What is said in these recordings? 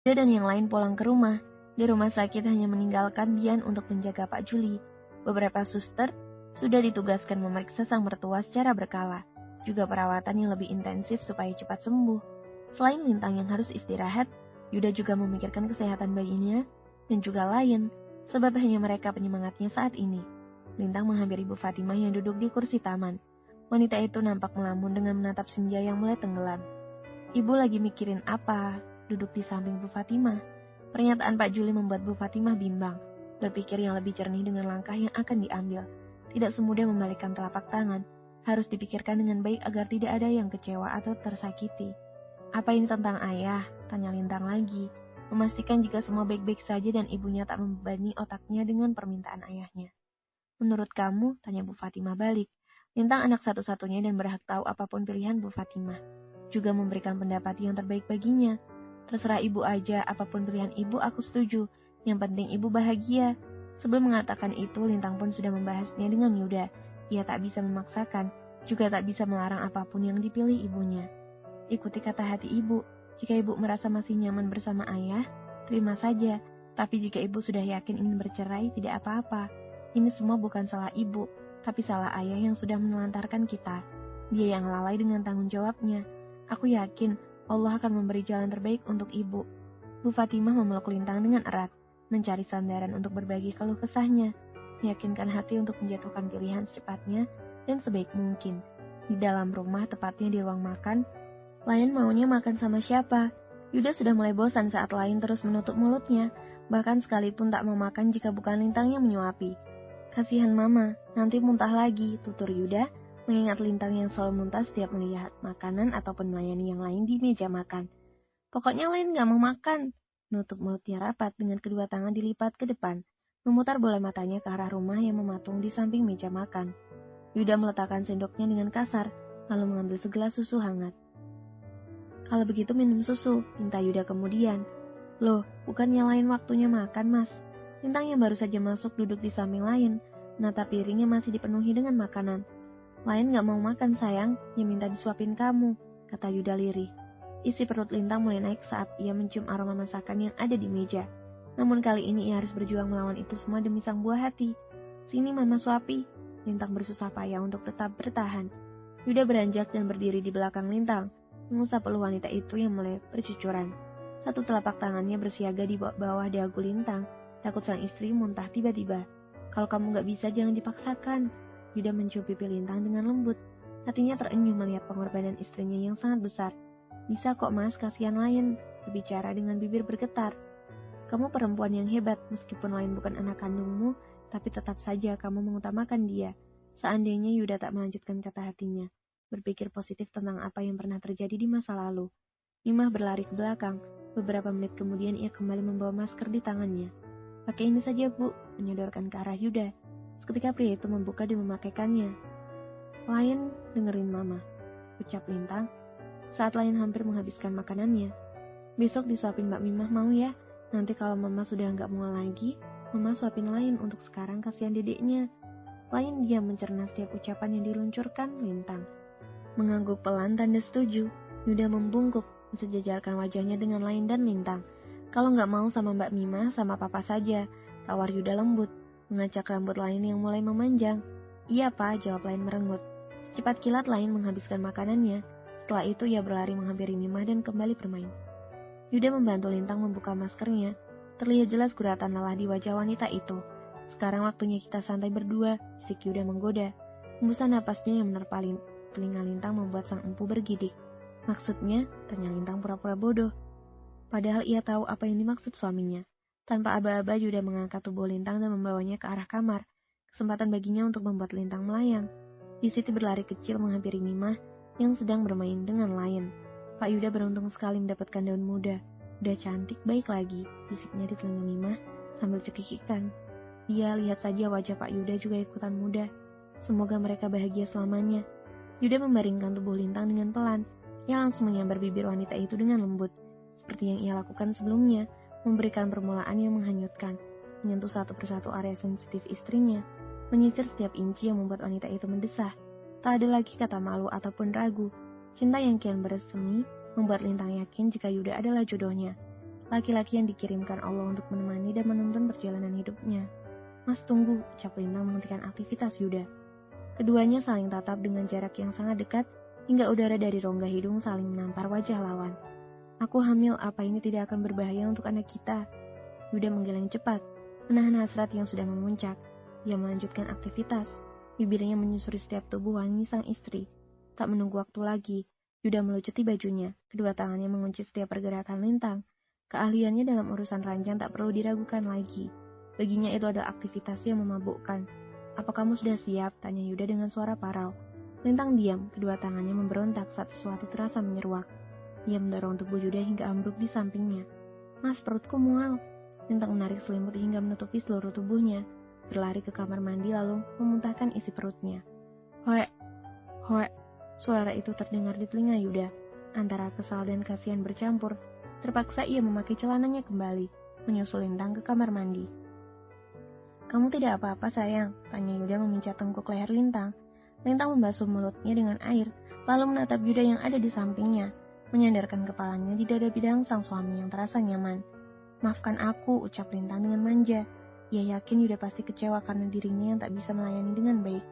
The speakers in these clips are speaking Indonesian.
Dia dan yang lain pulang ke rumah. Di rumah sakit hanya meninggalkan Bian untuk menjaga Pak Juli. Beberapa suster sudah ditugaskan memeriksa sang mertua secara berkala. Juga perawatan yang lebih intensif supaya cepat sembuh. Selain Lintang yang harus istirahat, Yuda juga memikirkan kesehatan bayinya dan juga lain, sebab hanya mereka penyemangatnya saat ini. Lintang menghampiri Ibu Fatimah yang duduk di kursi taman. Wanita itu nampak melamun dengan menatap senja yang mulai tenggelam. Ibu lagi mikirin apa? Duduk di samping Bu Fatimah. Pernyataan Pak Juli membuat Bu Fatimah bimbang, berpikir yang lebih jernih dengan langkah yang akan diambil. Tidak semudah membalikkan telapak tangan, harus dipikirkan dengan baik agar tidak ada yang kecewa atau tersakiti. Apa ini tentang ayah? Tanya Lintang lagi, memastikan jika semua baik-baik saja dan ibunya tak membebani otaknya dengan permintaan ayahnya. Menurut kamu? Tanya Bu Fatimah balik. Lintang anak satu-satunya dan berhak tahu apapun pilihan Bu Fatimah. Juga memberikan pendapat yang terbaik baginya. Terserah ibu aja, apapun pilihan ibu aku setuju. Yang penting ibu bahagia. Sebelum mengatakan itu, Lintang pun sudah membahasnya dengan Yuda. Ia tak bisa memaksakan, juga tak bisa melarang apapun yang dipilih ibunya. Ikuti kata hati ibu. Jika ibu merasa masih nyaman bersama ayah, terima saja. Tapi jika ibu sudah yakin ingin bercerai, tidak apa-apa. Ini semua bukan salah ibu, tapi salah ayah yang sudah menelantarkan kita. Dia yang lalai dengan tanggung jawabnya. Aku yakin Allah akan memberi jalan terbaik untuk ibu. Bu Fatimah memeluk Lintang dengan erat, mencari sandaran untuk berbagi keluh kesahnya, meyakinkan hati untuk menjatuhkan pilihan secepatnya dan sebaik mungkin. Di dalam rumah, tepatnya di ruang makan, Lain maunya makan sama siapa? Yuda sudah mulai bosan saat Lain terus menutup mulutnya, bahkan sekalipun tak mau makan jika bukan Lintang yang menyuapi. Kasihan mama, nanti muntah lagi, tutur Yuda, mengingat Lintang yang selalu muntah setiap melihat makanan ataupun melayani yang lain di meja makan. Pokoknya Lain gak mau makan. Nutup mulutnya rapat dengan kedua tangan dilipat ke depan, memutar bola matanya ke arah rumah yang mematung di samping meja makan. Yuda meletakkan sendoknya dengan kasar, lalu mengambil segelas susu hangat. Kalau begitu minum susu, minta Yuda kemudian. Loh, bukannya Lain waktunya makan, Mas? Lintang yang baru saja masuk duduk di samping Lain, menatap piringnya masih dipenuhi dengan makanan. Lain gak mau makan, sayang, yang minta disuapin kamu, kata Yuda lirih. Isi perut Lintang mulai naik saat ia mencium aroma masakan yang ada di meja. Namun kali ini ia harus berjuang melawan itu semua demi sang buah hati. Sini mama suapi. Lintang bersusah payah untuk tetap bertahan. Yuda beranjak dan berdiri di belakang Lintang, mengusap peluh wanita itu yang mulai bercucuran. Satu telapak tangannya bersiaga di bawah dagu Lintang, takut sang istri muntah tiba-tiba. Kalau kamu gak bisa, jangan dipaksakan. Yuda mencium pipi Lintang dengan lembut. Hatinya terenyuh melihat pengorbanan istrinya yang sangat besar. Bisa kok mas, kasihan Lain, berbicara dengan bibir bergetar. Kamu perempuan yang hebat, meskipun Lain bukan anak kandungmu, tapi tetap saja kamu mengutamakan dia. Seandainya Yuda tak melanjutkan kata hatinya, berpikir positif tentang apa yang pernah terjadi di masa lalu. Mimah berlari ke belakang. Beberapa menit kemudian ia kembali membawa masker di tangannya. Pakai ini saja bu, menyodorkan ke arah Yuda. Seketika pria itu membuka dan memakaikannya. Lain, dengerin mama, ucap Lintang saat Lain hampir menghabiskan makanannya. Besok disuapin Mbak Mimah mau ya? Nanti kalau mama sudah nggak mual lagi, mama suapin Lain, untuk sekarang kasihan dedeknya. Lain diam mencerna setiap ucapan yang diluncurkan Lintang. Mengangguk pelan tanda setuju. Yuda membungkuk, mensejajarkan wajahnya dengan Lain dan Lintang. Kalau nggak mau sama Mbak Mimah, sama papa saja, tawar Yuda lembut, mengacak rambut Lain yang mulai memanjang. Iya pak, jawab Lain merengut. Secepat kilat Lain menghabiskan makanannya. Setelah itu ia berlari menghampiri Mimah dan kembali bermain. Yuda membantu Lintang membuka maskernya. Terlihat jelas guratan lelah di wajah wanita itu. Sekarang waktunya kita santai berdua, bisik Yuda menggoda. Hembusan napasnya yang menerpa telinga Lintang membuat sang empu bergidik. Maksudnya, tanya Lintang pura-pura bodoh. Padahal ia tahu apa yang dimaksud suaminya. Tanpa aba-aba Yuda mengangkat tubuh Lintang dan membawanya ke arah kamar. Kesempatan baginya untuk membuat Lintang melayang. Di situ berlari kecil menghampiri Mimah yang sedang bermain dengan Lain. Pak Yuda beruntung sekali mendapatkan daun muda. Udah cantik, baik lagi, bisiknya di telinga Mimah sambil cekikikan. Iya, lihat saja wajah Pak Yuda juga ikutan muda. Semoga mereka bahagia selamanya. Yuda membaringkan tubuh Lintang dengan pelan. Ia langsung menyambar bibir wanita itu dengan lembut, seperti yang ia lakukan sebelumnya, memberikan permulaan yang menghanyutkan, menyentuh satu persatu area sensitif istrinya, menyisir setiap inci yang membuat wanita itu mendesah. Tak ada lagi kata malu ataupun ragu. Cinta yang kian bersemi membuat Lintang yakin jika Yuda adalah jodohnya. laki-laki yang dikirimkan Allah untuk menemani dan menuntun perjalanan hidupnya. Mas tunggu, ucap Lintang menghentikan aktivitas Yuda. Keduanya saling tatap dengan jarak yang sangat dekat, hingga udara dari rongga hidung saling menampar wajah lawan. Aku hamil, apa ini tidak akan berbahaya untuk anak kita? Yuda menggeleng cepat, menahan hasrat yang sudah memuncak. Ia melanjutkan aktivitas, bibirnya menyusuri setiap tubuh wangi sang istri. Tak menunggu waktu lagi, Yuda melucuti bajunya, kedua tangannya mengunci setiap pergerakan Lintang. Keahliannya dalam urusan ranjang tak perlu diragukan lagi. Baginya itu adalah aktivitas yang memabukkan. Apa kamu sudah siap? Tanya Yuda dengan suara parau. Lintang diam, kedua tangannya memberontak saat sesuatu terasa menyeruak. Ia mendorong tubuh Yuda hingga ambruk di sampingnya. Mas, perutku mual. Lintang menarik selimut hingga menutupi seluruh tubuhnya. Berlari ke kamar mandi lalu memuntahkan isi perutnya. Hoe, hoe. Suara itu terdengar di telinga Yuda. Antara kesal dan kasihan bercampur. Terpaksa ia memakai celananya kembali, menyusul Lintang ke kamar mandi. Kamu tidak apa-apa sayang, tanya Yuda memincat tengkuk leher Lintang. Lintang membasuh mulutnya dengan air, lalu menatap Yuda yang ada di sampingnya, menyandarkan kepalanya di dada bidang sang suami yang terasa nyaman. Maafkan aku, ucap Lintang dengan manja. Ia yakin Yuda pasti kecewa karena dirinya yang tak bisa melayani dengan baik.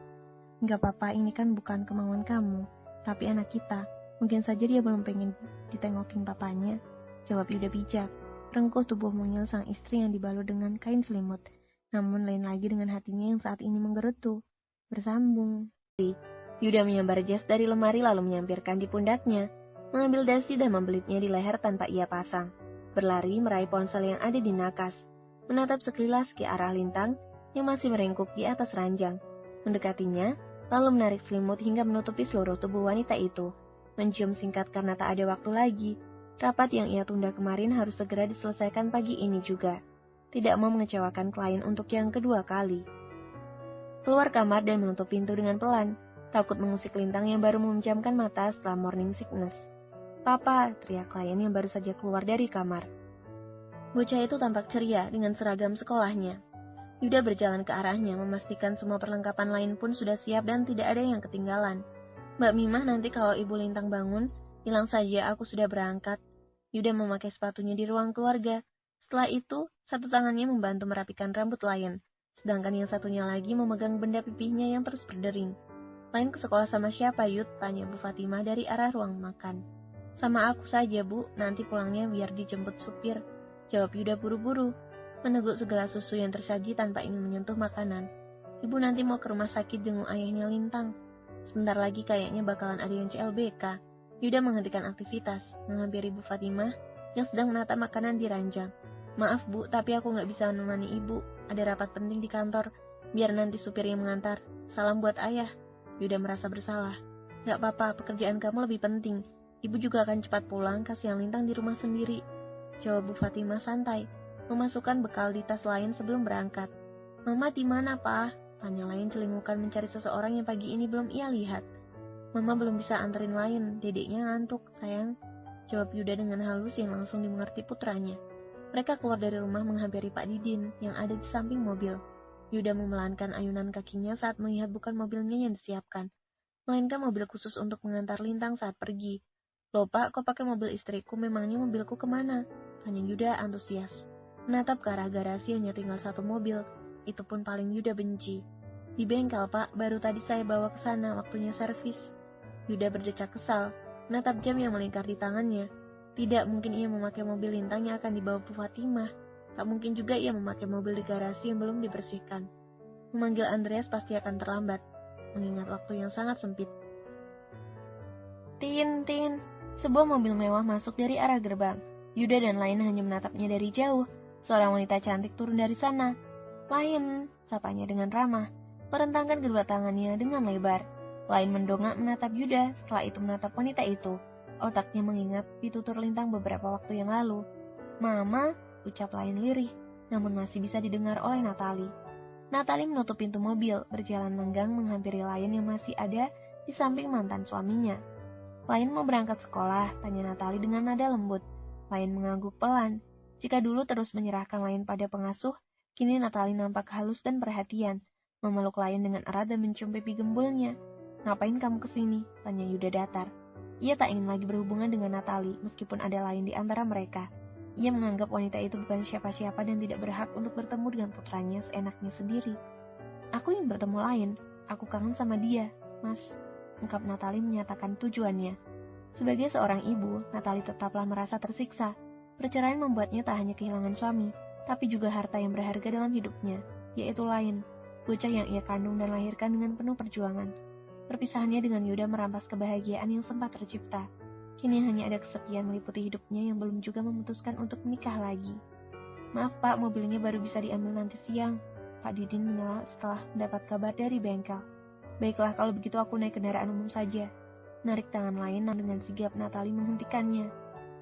Enggak apa-apa, ini kan bukan kemauan kamu, tapi anak kita. Mungkin saja dia belum pengen ditengokin papanya, jawab Yuda bijak. Rengkuh tubuh mungil sang istri yang dibalut dengan kain selimut. Namun lain lagi dengan hatinya yang saat ini menggerutu. Bersambung. Yuda menyambar jas dari lemari lalu menyampirkan di pundaknya, mengambil dasi dan membelitnya di leher tanpa ia pasang. Berlari meraih ponsel yang ada di nakas, menatap sekilas ke arah Lintang yang masih merengkuk di atas ranjang. Mendekatinya, lalu menarik selimut hingga menutupi seluruh tubuh wanita itu. Mencium singkat karena tak ada waktu lagi. Rapat yang ia tunda kemarin harus segera diselesaikan pagi ini juga. Tidak mau mengecewakan klien untuk yang kedua kali. Keluar kamar dan menutup pintu dengan pelan, takut mengusik Lintang yang baru memejamkan mata setelah morning sickness. Papa, teriak klien yang baru saja keluar dari kamar. Bocah itu tampak ceria dengan seragam sekolahnya. Yuda berjalan ke arahnya, memastikan semua perlengkapan lain pun sudah siap dan tidak ada yang ketinggalan. Mbak Mimah, nanti kalau Ibu Lintang bangun, bilang saja aku sudah berangkat. Yuda memakai sepatunya di ruang keluarga. Setelah itu, satu tangannya membantu merapikan rambut Lion, sedangkan yang satunya lagi memegang benda pipihnya yang terus berdering. Lion ke sekolah sama siapa, Yud? Tanya Bu Fatimah dari arah ruang makan. Sama aku saja, Bu. Nanti pulangnya biar dijemput supir, jawab Yuda buru-buru, meneguk segelas susu yang tersaji tanpa ingin menyentuh makanan. Ibu nanti mau ke rumah sakit jenguk ayahnya Lintang. Sebentar lagi kayaknya bakalan ada yang CLBK. Yuda menghentikan aktivitas, menghampiri Bu Fatimah yang sedang menata makanan di ranjang. Maaf Bu, tapi aku nggak bisa menemani Ibu. Ada rapat penting di kantor. Biar nanti supir yang mengantar. Salam buat ayah. Yuda merasa bersalah. Nggak apa-apa, pekerjaan kamu lebih penting. Ibu juga akan cepat pulang, kasihan Lintang di rumah sendiri, jawab Bu Fatimah santai, memasukkan bekal di tas Lain sebelum berangkat. Mama di mana, Pak? Tanya Lain celingukan mencari seseorang yang pagi ini belum ia lihat. Mama belum bisa anterin Lain, dedeknya ngantuk, sayang, jawab Yuda dengan halus yang langsung dimengerti putranya. Mereka keluar dari rumah menghampiri Pak Didin yang ada di samping mobil. Yuda memelankan ayunan kakinya saat melihat bukan mobilnya yang disiapkan, melainkan mobil khusus untuk mengantar Lintang saat pergi. Loh Pak, kok pakai mobil istriku, memangnya mobilku kemana? Tanya Yuda antusias. Menatap ke arah garasi hanya tinggal satu mobil, itu pun paling Yuda benci. Di bengkel Pak, baru tadi saya bawa ke sana, waktunya servis. Yuda berdecak kesal, menatap jam yang melingkar di tangannya. Tidak mungkin ia memakai mobil Lintang yang akan dibawa Bu Fatimah. Tak mungkin juga ia memakai mobil di garasi yang belum dibersihkan. Memanggil Andreas pasti akan terlambat, mengingat waktu yang sangat sempit. Tin, tin. Sebuah mobil mewah masuk dari arah gerbang. Yuda dan Lain hanya menatapnya dari jauh. Seorang wanita cantik turun dari sana. Lain, sapanya dengan ramah, merentangkan kedua tangannya dengan lebar. Lain mendongak menatap Yuda, setelah itu menatap wanita itu. Otaknya mengingat pitutur Lintang beberapa waktu yang lalu. Mama, ucap Lain lirih, namun masih bisa didengar oleh Natali. Natali menutup pintu mobil, berjalan lenggang menghampiri Lain yang masih ada di samping mantan suaminya. Lain mau berangkat sekolah, tanya Natali dengan nada lembut. Lain mengangguk pelan. Jika dulu terus menyerahkan Lain pada pengasuh, kini Natali nampak halus dan perhatian, memeluk Lain dengan erat dan mencium pipi gembulnya. Ngapain kamu kesini? Tanya Yuda datar. Ia tak ingin lagi berhubungan dengan Natali, meskipun ada Lain di antara mereka. Ia menganggap wanita itu bukan siapa-siapa dan tidak berhak untuk bertemu dengan putranya seenaknya sendiri. Aku ingin bertemu lain, aku kangen sama dia, Mas, ungkap Natali menyatakan tujuannya. Sebagai seorang ibu, Natali tetaplah merasa tersiksa. Perceraian membuatnya tak hanya kehilangan suami, tapi juga harta yang berharga dalam hidupnya, yaitu Lain, bocah yang ia kandung dan lahirkan dengan penuh perjuangan. Perpisahannya dengan Yuda merampas kebahagiaan yang sempat tercipta. Kini hanya ada kesepian meliputi hidupnya yang belum juga memutuskan untuk menikah lagi. Maaf Pak, mobilnya baru bisa diambil nanti siang, Pak Didin menyela setelah mendapat kabar dari bengkel. Baiklah, kalau begitu aku naik kendaraan umum saja. Narik tangan Lain dengan sigap Natali menghentikannya.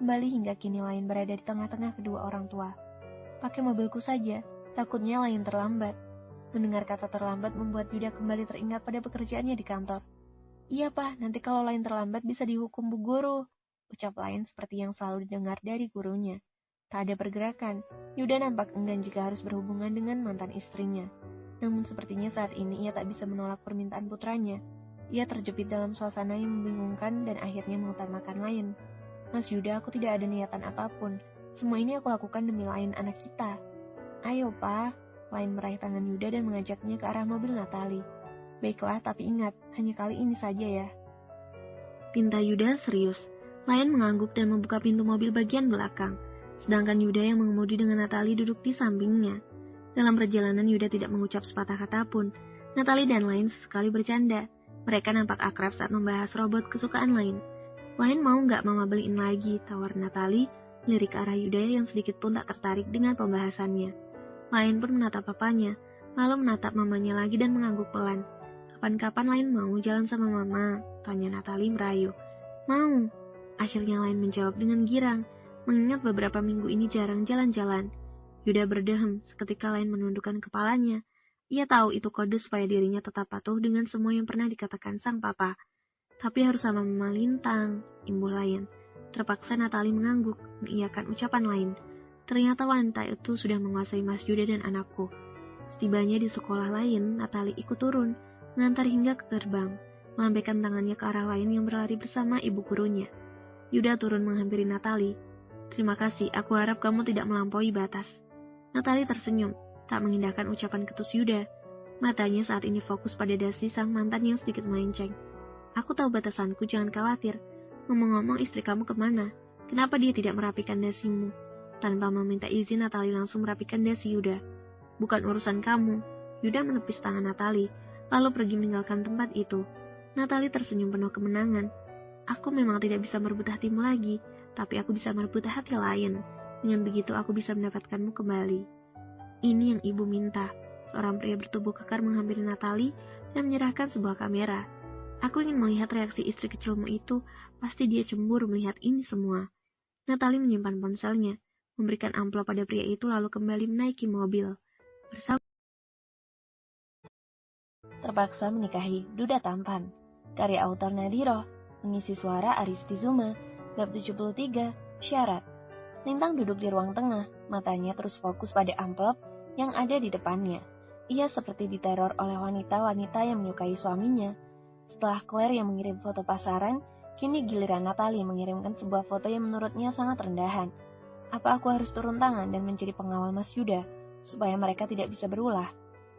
Kembali hingga kini Lain berada di tengah-tengah kedua orang tua. Pakai mobilku saja, takutnya Lain terlambat. Mendengar kata terlambat membuat Yuda kembali teringat pada pekerjaannya di kantor. Iya Pak, nanti kalau Lain terlambat bisa dihukum Bu Guru, ucap Lain seperti yang selalu didengar dari gurunya. Tak ada pergerakan, Yuda nampak enggan jika harus berhubungan dengan mantan istrinya. Namun sepertinya saat ini ia tak bisa menolak permintaan putranya. Ia terjepit dalam suasana yang membingungkan dan akhirnya mengutamakan Lain. Mas Yuda, aku tidak ada niatan apapun. Semua ini aku lakukan demi Lain anak kita. Ayo Pak, Lain meraih tangan Yuda dan mengajaknya ke arah mobil Natali. Baiklah, tapi ingat, hanya kali ini saja ya. Pinta Yuda serius. Lain mengangguk dan membuka pintu mobil bagian belakang. Sedangkan Yuda yang mengemudi dengan Natali duduk di sampingnya. Dalam perjalanan Yuda tidak mengucap sepatah kata pun. Natali dan Lain sesekali bercanda. Mereka nampak akrab saat membahas robot kesukaan Lain. Lain mau nggak mama beliin lagi, tawar Natali, melirik arah Yuda yang sedikit pun tak tertarik dengan pembahasannya. Lain pun menatap papanya, lalu menatap mamanya lagi dan mengangguk pelan. Kapan-kapan Lain mau jalan sama mama? Tanya Natali merayu. Mau. Akhirnya Lain menjawab dengan girang, mengingat beberapa minggu ini jarang jalan-jalan. Yuda berdehem, seketika Lain menundukkan kepalanya. Ia tahu itu kode supaya dirinya tetap patuh dengan semua yang pernah dikatakan sang papa. Tapi harus sama Mama Lintang, imbul Lain. Terpaksa Natali mengangguk, mengiyakan ucapan Lain. Ternyata wanita itu sudah menguasai Mas Yuda dan anakku. Setibanya di sekolah Lain, Natali ikut turun, mengantar hingga ke gerbang, melambaikan tangannya ke arah Lain yang berlari bersama ibu gurunya. Yuda turun menghampiri Natali. Terima kasih, aku harap kamu tidak melampaui batas. Natali tersenyum, tak mengindahkan ucapan ketus Yuda. Matanya saat ini fokus pada dasi sang mantan yang sedikit melenceng. Aku tahu batasanku, jangan khawatir. Ngomong-ngomong, istri kamu kemana? Kenapa dia tidak merapikan dasimu? Tanpa meminta izin, Natali langsung merapikan dasi Yuda. Bukan urusan kamu. Yuda menepis tangan Natali, lalu pergi meninggalkan tempat itu. Natali tersenyum penuh kemenangan. Aku memang tidak bisa merebut hatimu lagi, tapi aku bisa merebut hati Lain. Dengan begitu aku bisa mendapatkanmu kembali. Ini yang ibu minta. Seorang pria bertubuh kekar menghampiri Natali dan menyerahkan sebuah kamera. Aku ingin melihat reaksi istri kecilmu itu, pasti dia cemburu melihat ini semua. Natali menyimpan ponselnya, memberikan amplop pada pria itu lalu kembali menaiki mobil. Terpaksa menikahi Duda Tampan. Karya autor Nadiro, mengisi suara Aristi Zuma, bab 73, syarat. Lintang duduk di ruang tengah, matanya terus fokus pada amplop yang ada di depannya. Ia seperti diteror oleh wanita-wanita yang menyukai suaminya. Setelah Claire yang mengirim foto pasaran, kini giliran Natali mengirimkan sebuah foto yang menurutnya sangat rendahan. Apa aku harus turun tangan dan menjadi pengawal Mas Yuda, supaya mereka tidak bisa berulah?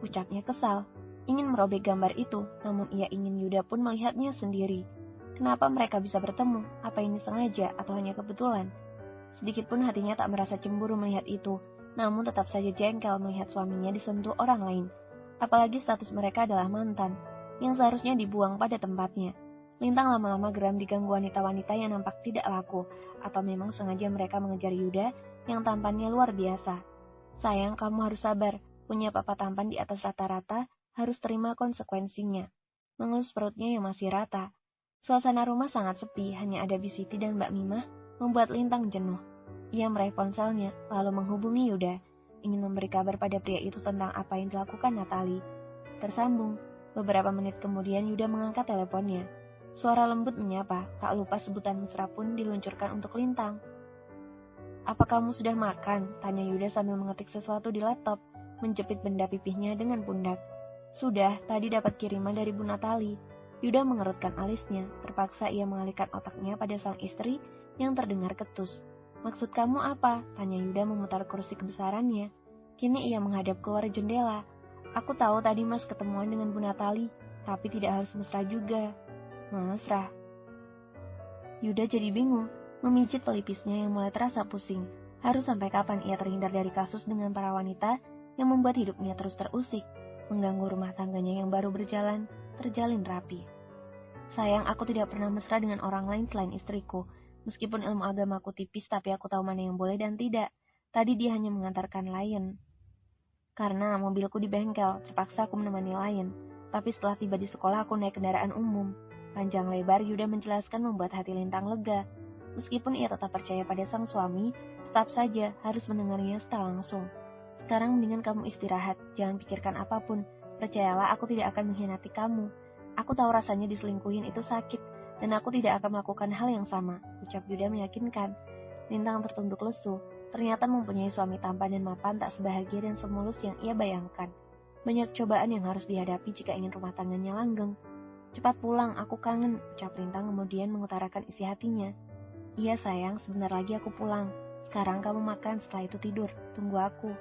Ucapnya kesal, ingin merobek gambar itu, namun ia ingin Yuda pun melihatnya sendiri. Kenapa mereka bisa bertemu? Apa ini sengaja atau hanya kebetulan? Sedikit pun hatinya tak merasa cemburu melihat itu, namun tetap saja jengkel melihat suaminya disentuh orang lain. Apalagi status mereka adalah mantan, yang seharusnya dibuang pada tempatnya. Lintang lama-lama geram diganggu wanita-wanita yang nampak tidak laku, atau memang sengaja mereka mengejar Yuda yang tampannya luar biasa. Sayang, kamu harus sabar, punya papa tampan di atas rata-rata, harus terima konsekuensinya. Mengelus perutnya yang masih rata. Suasana rumah sangat sepi, hanya ada Bisiti dan Mbak Mimah, membuat Lintang jenuh. Ia meraih ponselnya, lalu menghubungi Yuda, ingin memberi kabar pada pria itu tentang apa yang dilakukan Natali. Tersambung. Beberapa menit kemudian Yuda mengangkat teleponnya. Suara lembut menyapa, tak lupa sebutan mesra pun diluncurkan untuk Lintang. Apa kamu sudah makan? Tanya Yuda sambil mengetik sesuatu di laptop, menjepit benda pipihnya dengan pundak. Sudah, tadi dapat kiriman dari Bu Natali. Yuda mengerutkan alisnya, terpaksa ia mengalihkan otaknya pada sang istri yang terdengar ketus. Maksud kamu apa? Tanya Yuda memutar kursi kebesarannya. Kini ia menghadap keluar jendela. Aku tahu tadi Mas ketemuan dengan Bu Natali, tapi tidak harus mesra juga. Mesra? Yuda jadi bingung, memijit pelipisnya yang mulai terasa pusing. Harus sampai kapan ia terhindar dari kasus dengan para wanita yang membuat hidupnya terus terusik, mengganggu rumah tangganya yang baru berjalan, terjalin rapi. Sayang, aku tidak pernah mesra dengan orang lain selain istriku. Meskipun ilmu agamaku tipis, tapi aku tahu mana yang boleh dan tidak. Tadi dia hanya mengantarkan Lion. Karena mobilku di bengkel, terpaksa aku menemani Lion. Tapi setelah tiba di sekolah, aku naik kendaraan umum. Panjang lebar Yuda menjelaskan membuat hati Lintang lega. Meskipun ia tetap percaya pada sang suami, tetap saja harus mendengarnya secara langsung. Sekarang mendingan kamu istirahat, jangan pikirkan apapun. Percayalah, aku tidak akan mengkhianati kamu. Aku tahu rasanya diselingkuhin itu sakit, dan aku tidak akan melakukan hal yang sama, ucap Yuda meyakinkan. Lintang tertunduk lesu. Ternyata mempunyai suami tampan dan mapan tak sebahagia dan semulus yang ia bayangkan. Banyak cobaan yang harus dihadapi jika ingin rumah tangganya langgeng. Cepat pulang, aku kangen, ucap Lintang kemudian mengutarakan isi hatinya. Iya sayang, sebentar lagi aku pulang. Sekarang kamu makan, setelah itu tidur. Tunggu aku.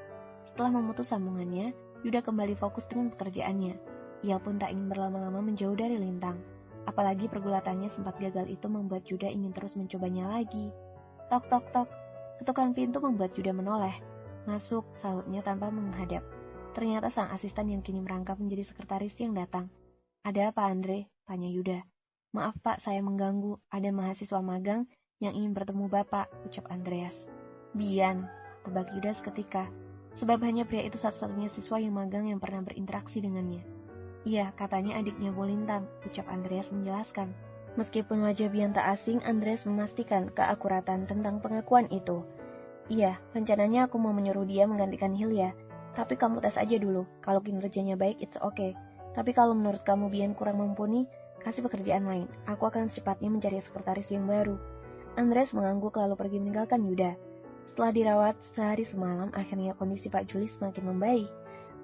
Setelah memutus sambungannya, Yuda kembali fokus dengan pekerjaannya. Ia pun tak ingin berlama-lama menjauh dari Lintang. Apalagi pergulatannya sempat gagal itu membuat Yuda ingin terus mencobanya lagi. Tok tok tok. Ketukan pintu membuat Yuda menoleh. Masuk, sahutnya tanpa menghadap. Ternyata sang asisten yang kini merangkap menjadi sekretaris yang datang. Ada apa Andre? Tanya Yuda. Maaf Pak, saya mengganggu. Ada mahasiswa magang yang ingin bertemu Bapak, ucap Andreas. Bian, tebak Yuda seketika. Sebab hanya pria itu satu-satunya siswa yang magang yang pernah berinteraksi dengannya. Iya, katanya adiknya Bu Lintang, ucap Andreas menjelaskan. Meskipun wajah Bian tak asing, Andreas memastikan keakuratan tentang pengakuan itu. Iya, rencananya aku mau menyuruh dia menggantikan Hilya. Tapi kamu tes aja dulu, kalau kinerjanya baik, it's okay. Tapi kalau menurut kamu Bian kurang mumpuni, kasih pekerjaan lain. Aku akan secepatnya mencari sekretaris yang baru. Andreas mengangguk lalu pergi meninggalkan Yuda. Setelah dirawat sehari semalam, akhirnya kondisi Pak Juli semakin membaik.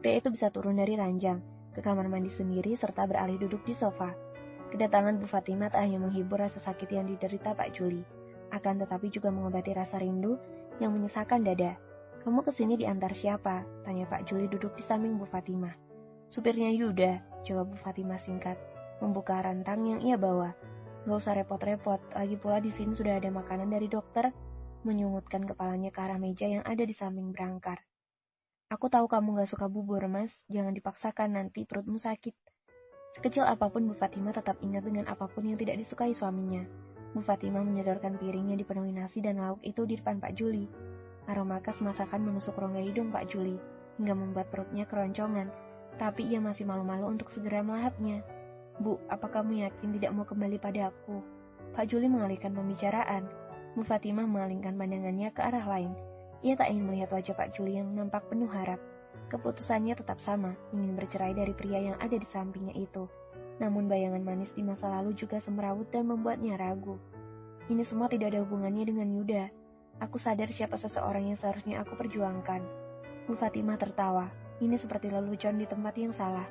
Pria itu bisa turun dari ranjang, ke kamar mandi sendiri serta beralih duduk di sofa. Kedatangan Bu Fatimah tak hanya menghibur rasa sakit yang diderita Pak Juli, akan tetapi juga mengobati rasa rindu yang menyesakan dada. Kamu kesini diantar siapa? Tanya Pak Juli duduk di samping Bu Fatimah. Supirnya Yuda, jawab Bu Fatimah singkat, membuka rantang yang ia bawa. Gak usah repot-repot, lagi pula di sini sudah ada makanan dari dokter, menyungutkan kepalanya ke arah meja yang ada di samping berangkar. Aku tahu kamu gak suka bubur, Mas, jangan dipaksakan nanti perutmu sakit. Sekecil apapun Bu Fatimah tetap ingat dengan apapun yang tidak disukai suaminya. Bu Fatimah menyodorkan piring yang dipenuhi nasi dan lauk itu di depan Pak Juli. Aroma khas masakan menusuk rongga hidung Pak Juli, hingga membuat perutnya keroncongan, tapi ia masih malu-malu untuk segera melahapnya. Bu, apa kamu yakin tidak mau kembali pada aku? Pak Juli mengalihkan pembicaraan. Bu Fatimah mengalihkan pandangannya ke arah lain. Ia tak ingin melihat wajah Pak Juli yang nampak penuh harap. Keputusannya tetap sama, ingin bercerai dari pria yang ada di sampingnya itu. Namun bayangan manis di masa lalu juga semrawut dan membuatnya ragu. Ini semua tidak ada hubungannya dengan Yuda. Aku sadar siapa seseorang yang seharusnya aku perjuangkan. Bu Fatimah tertawa. Ini seperti lelucon di tempat yang salah.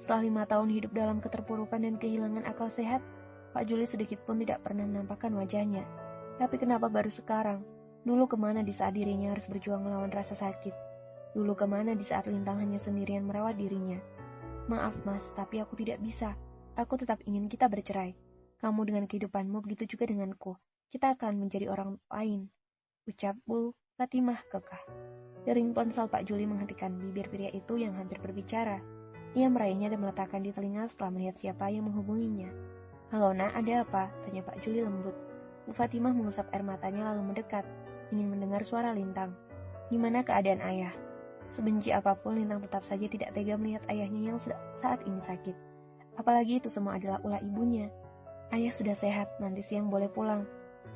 Setelah 5 tahun hidup dalam keterpurukan dan kehilangan akal sehat, Pak Juli sedikit pun tidak pernah menampakkan wajahnya. Tapi kenapa baru sekarang? Dulu kemana di saat dirinya harus berjuang melawan rasa sakit? Dulu kemana di saat Lintang hanya sendirian merawat dirinya? Maaf mas, tapi aku tidak bisa. Aku tetap ingin kita bercerai. Kamu dengan kehidupanmu, begitu juga denganku. Kita akan menjadi orang lain, ucap Bu Fatimah kekeh. Dering ponsel Pak Juli menghentikan bibir pria itu yang hampir berbicara. Ia meraihnya dan meletakkan di telinga setelah melihat siapa yang menghubunginya. Halo nak, ada apa? Tanya Pak Juli lembut. Bu Fatimah mengusap air matanya lalu mendekat, ingin mendengar suara Lintang. Gimana keadaan ayah? Sebenci apapun, Lintang tetap saja tidak tega melihat ayahnya yang saat ini sakit. Apalagi itu semua adalah ulah ibunya. Ayah sudah sehat, nanti siang boleh pulang.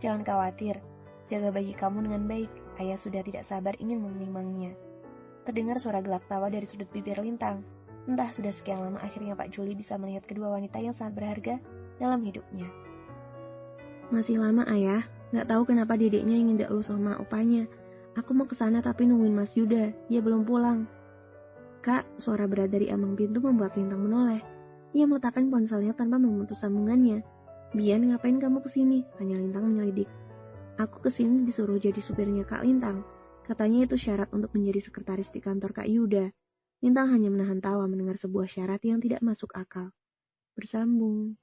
Jangan khawatir, jaga bayi kamu dengan baik. Ayah sudah tidak sabar ingin menimangnya. Terdengar suara gelak tawa dari sudut bibir Lintang. Entah sudah sekian lama akhirnya Pak Juli bisa melihat kedua wanita yang sangat berharga dalam hidupnya. Masih lama ayah, gak tahu kenapa dedeknya ingin daklus sama opanya. Aku mau kesana tapi nungguin Mas Yuda, dia belum pulang. Kak, suara berat dari ambang pintu membuat Lintang menoleh. Ia meletakkan ponselnya tanpa memutus sambungannya. Bian, ngapain kamu kesini? Tanya Lintang menyelidik. Aku kesini disuruh jadi supirnya Kak Lintang. Katanya itu syarat untuk menjadi sekretaris di kantor Kak Yuda. Lintang hanya menahan tawa mendengar sebuah syarat yang tidak masuk akal. Bersambung.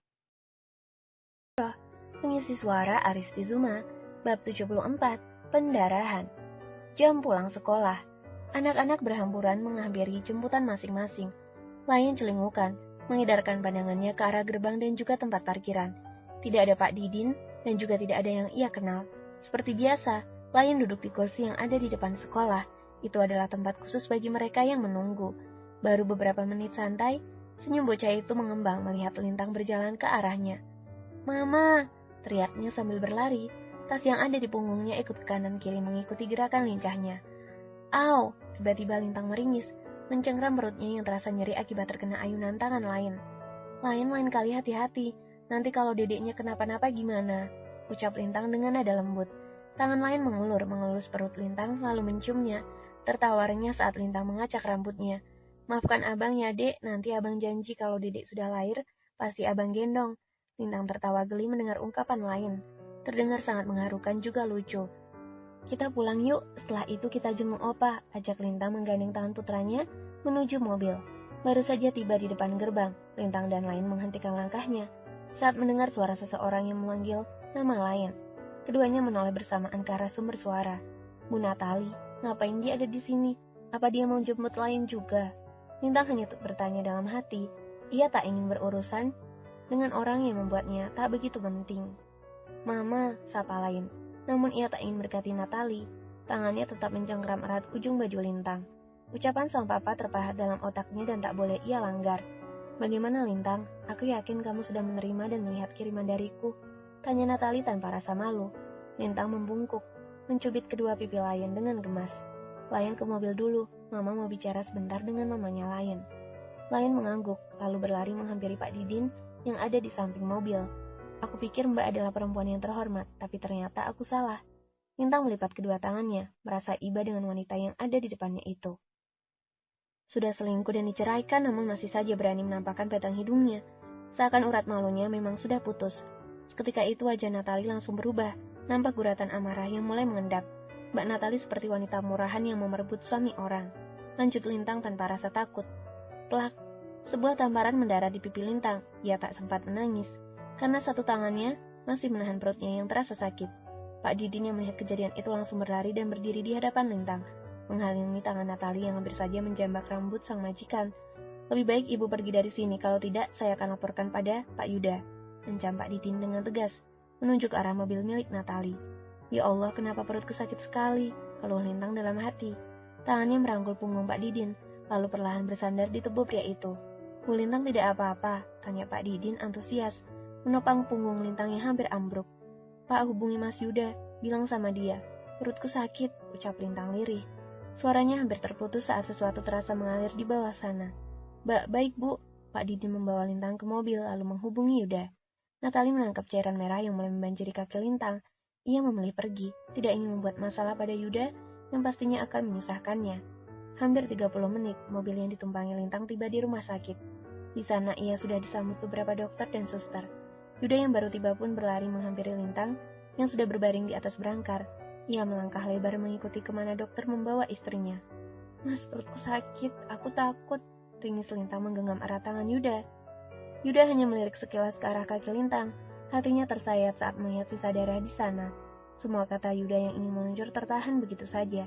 Pengisi suara Aristi Zuma, bab 74, pendarahan. Jam pulang sekolah. Anak-anak berhamburan menghampiri jemputan masing-masing. Lain celingukan, mengedarkan pandangannya ke arah gerbang dan juga tempat parkiran. Tidak ada Pak Didin dan juga tidak ada yang ia kenal. Seperti biasa, Lain duduk di kursi yang ada di depan sekolah. Itu adalah tempat khusus bagi mereka yang menunggu. Baru beberapa menit santai, senyum bocah itu mengembang melihat Lintang berjalan ke arahnya. "Mama!" teriaknya sambil berlari. Tas yang ada di punggungnya ikut ke kanan kiri mengikuti gerakan lincahnya. "Au!" Tiba-tiba Lintang meringis, mencengkram perutnya yang terasa nyeri akibat terkena ayunan tangan Lain. Lain kali hati-hati, nanti kalau dedeknya kenapa-napa gimana?" ucap Lintang dengan nada lembut. Tangan Lain mengelus perut Lintang lalu menciumnya. Tertawarnya saat Lintang mengacak rambutnya. "Maafkan abang ya dek, nanti abang janji kalau dedek sudah lahir, pasti abang gendong." Lintang tertawa geli mendengar ungkapan Lain. Terdengar sangat mengharukan juga lucu. "Kita pulang yuk, setelah itu kita jenguk opa," ajak Lintang menggandeng tangan putranya menuju mobil. Baru saja tiba di depan gerbang, Lintang dan Lain menghentikan langkahnya saat mendengar suara seseorang yang memanggil nama Lain. Keduanya menoleh bersamaan ke arah sumber suara. "Bu Natali, ngapain dia ada di sini? Apa dia mau jemput Lain juga?" Lintang hanya bertanya dalam hati. Ia tak ingin berurusan dengan orang yang membuatnya tak begitu penting. "Mama," sapa Lain. Namun ia tak ingin mendekati Natali. Tangannya tetap mencengkram erat ujung baju Lintang. Ucapan sang papa terpahat dalam otaknya dan tak boleh ia langgar. "Bagaimana Lintang? Aku yakin kamu sudah menerima dan melihat kiriman dariku," tanya Natali tanpa rasa malu. Lintang membungkuk, mencubit kedua pipi Lain dengan gemas. "Lain ke mobil dulu, Mama mau bicara sebentar dengan mamanya Lain." Lain mengangguk, lalu berlari menghampiri Pak Didin yang ada di samping mobil. "Aku pikir Mbak adalah perempuan yang terhormat, tapi ternyata aku salah." Lintang melipat kedua tangannya, merasa iba dengan wanita yang ada di depannya itu. Sudah selingkuh dan diceraikan, namun masih saja berani menampakkan batang hidungnya. Seakan urat malunya memang sudah putus. Seketika itu wajah Natali langsung berubah, nampak guratan amarah yang mulai mengendap. Mbak Natali seperti wanita murahan yang mau merebut suami orang. Lanjut Lintang tanpa rasa takut. Plak, sebuah tamparan mendarat di pipi Lintang. Ia tak sempat menangis, karena satu tangannya masih menahan perutnya yang terasa sakit. Pak Didin yang melihat kejadian itu langsung berlari dan berdiri di hadapan Lintang, menghalangi tangan Natali yang hampir saja menjambak rambut sang majikan. "Lebih baik ibu pergi dari sini, kalau tidak saya akan laporkan pada Pak Yuda," ancam Pak Didin dengan tegas, menunjuk arah mobil milik Natali. "Ya Allah, kenapa perutku sakit sekali?" keluh Lintang dalam hati. Tangannya merangkul punggung Pak Didin, lalu perlahan bersandar di tubuh pria itu. "Bu Lintang tidak apa-apa?" tanya Pak Didin antusias, menopang punggung Lintang yang hampir ambruk. "Pak, hubungi Mas Yuda, bilang sama dia. Perutku sakit," ucap Lintang lirih. Suaranya hampir terputus saat sesuatu terasa mengalir di bawah sana. Baik Bu." Pak Didin membawa Lintang ke mobil lalu menghubungi Yuda. Natali menangkap cairan merah yang mulai membanjiri kaki Lintang. Ia memilih pergi, tidak ingin membuat masalah pada Yuda yang pastinya akan menyusahkannya. Hampir 30 menit, mobil yang ditumpangi Lintang tiba di rumah sakit. Di sana ia sudah disambut beberapa dokter dan suster. Yuda yang baru tiba pun berlari menghampiri Lintang yang sudah berbaring di atas berangkar. Ia melangkah lebar mengikuti kemana dokter membawa istrinya. "Mas, perutku sakit, aku takut," ringis Lintang menggenggam erat tangan Yuda. Yuda hanya melirik sekilas ke arah kaki Lintang. Hatinya tersayat saat melihat sisa darah di sana. Semua kata Yuda yang ingin meluncur tertahan begitu saja.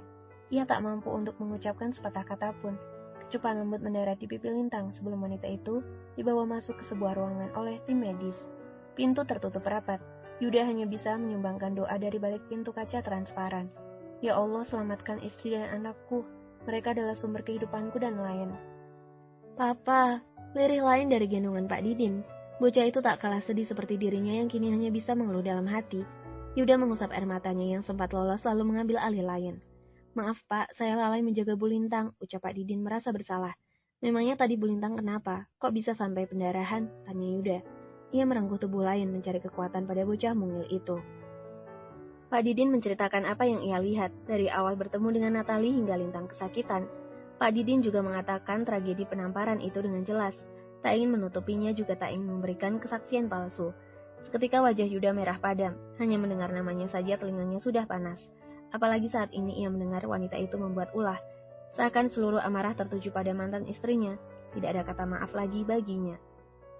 Ia tak mampu untuk mengucapkan sepatah kata pun. Kecupan lembut mendarat di pipi Lintang sebelum wanita itu dibawa masuk ke sebuah ruangan oleh tim medis. Pintu tertutup rapat. Yuda hanya bisa menyumbangkan doa dari balik pintu kaca transparan. "Ya Allah, selamatkan istri dan anakku. Mereka adalah sumber kehidupanku dan Lain." "Papa," lirih Lain dari gendongan Pak Didin. Bocah itu tak kalah sedih seperti dirinya yang kini hanya bisa mengeluh dalam hati. Yuda mengusap air matanya yang sempat lolos lalu mengambil alih Lain. "Maaf Pak, saya lalai menjaga Bu Lintang," ucap Pak Didin merasa bersalah. "Memangnya tadi Bu Lintang kenapa? Kok bisa sampai pendarahan?" tanya Yuda. Ia merengkuh tubuh Lain mencari kekuatan pada bocah mungil itu. Pak Didin menceritakan apa yang ia lihat dari awal bertemu dengan Natali hingga Lintang kesakitan. Pak Didin juga mengatakan tragedi penamparan itu dengan jelas. Tak ingin menutupinya juga tak ingin memberikan kesaksian palsu. Seketika wajah Yuda merah padam, hanya mendengar namanya saja telinganya sudah panas. Apalagi saat ini ia mendengar wanita itu membuat ulah. Seakan seluruh amarah tertuju pada mantan istrinya, tidak ada kata maaf lagi baginya.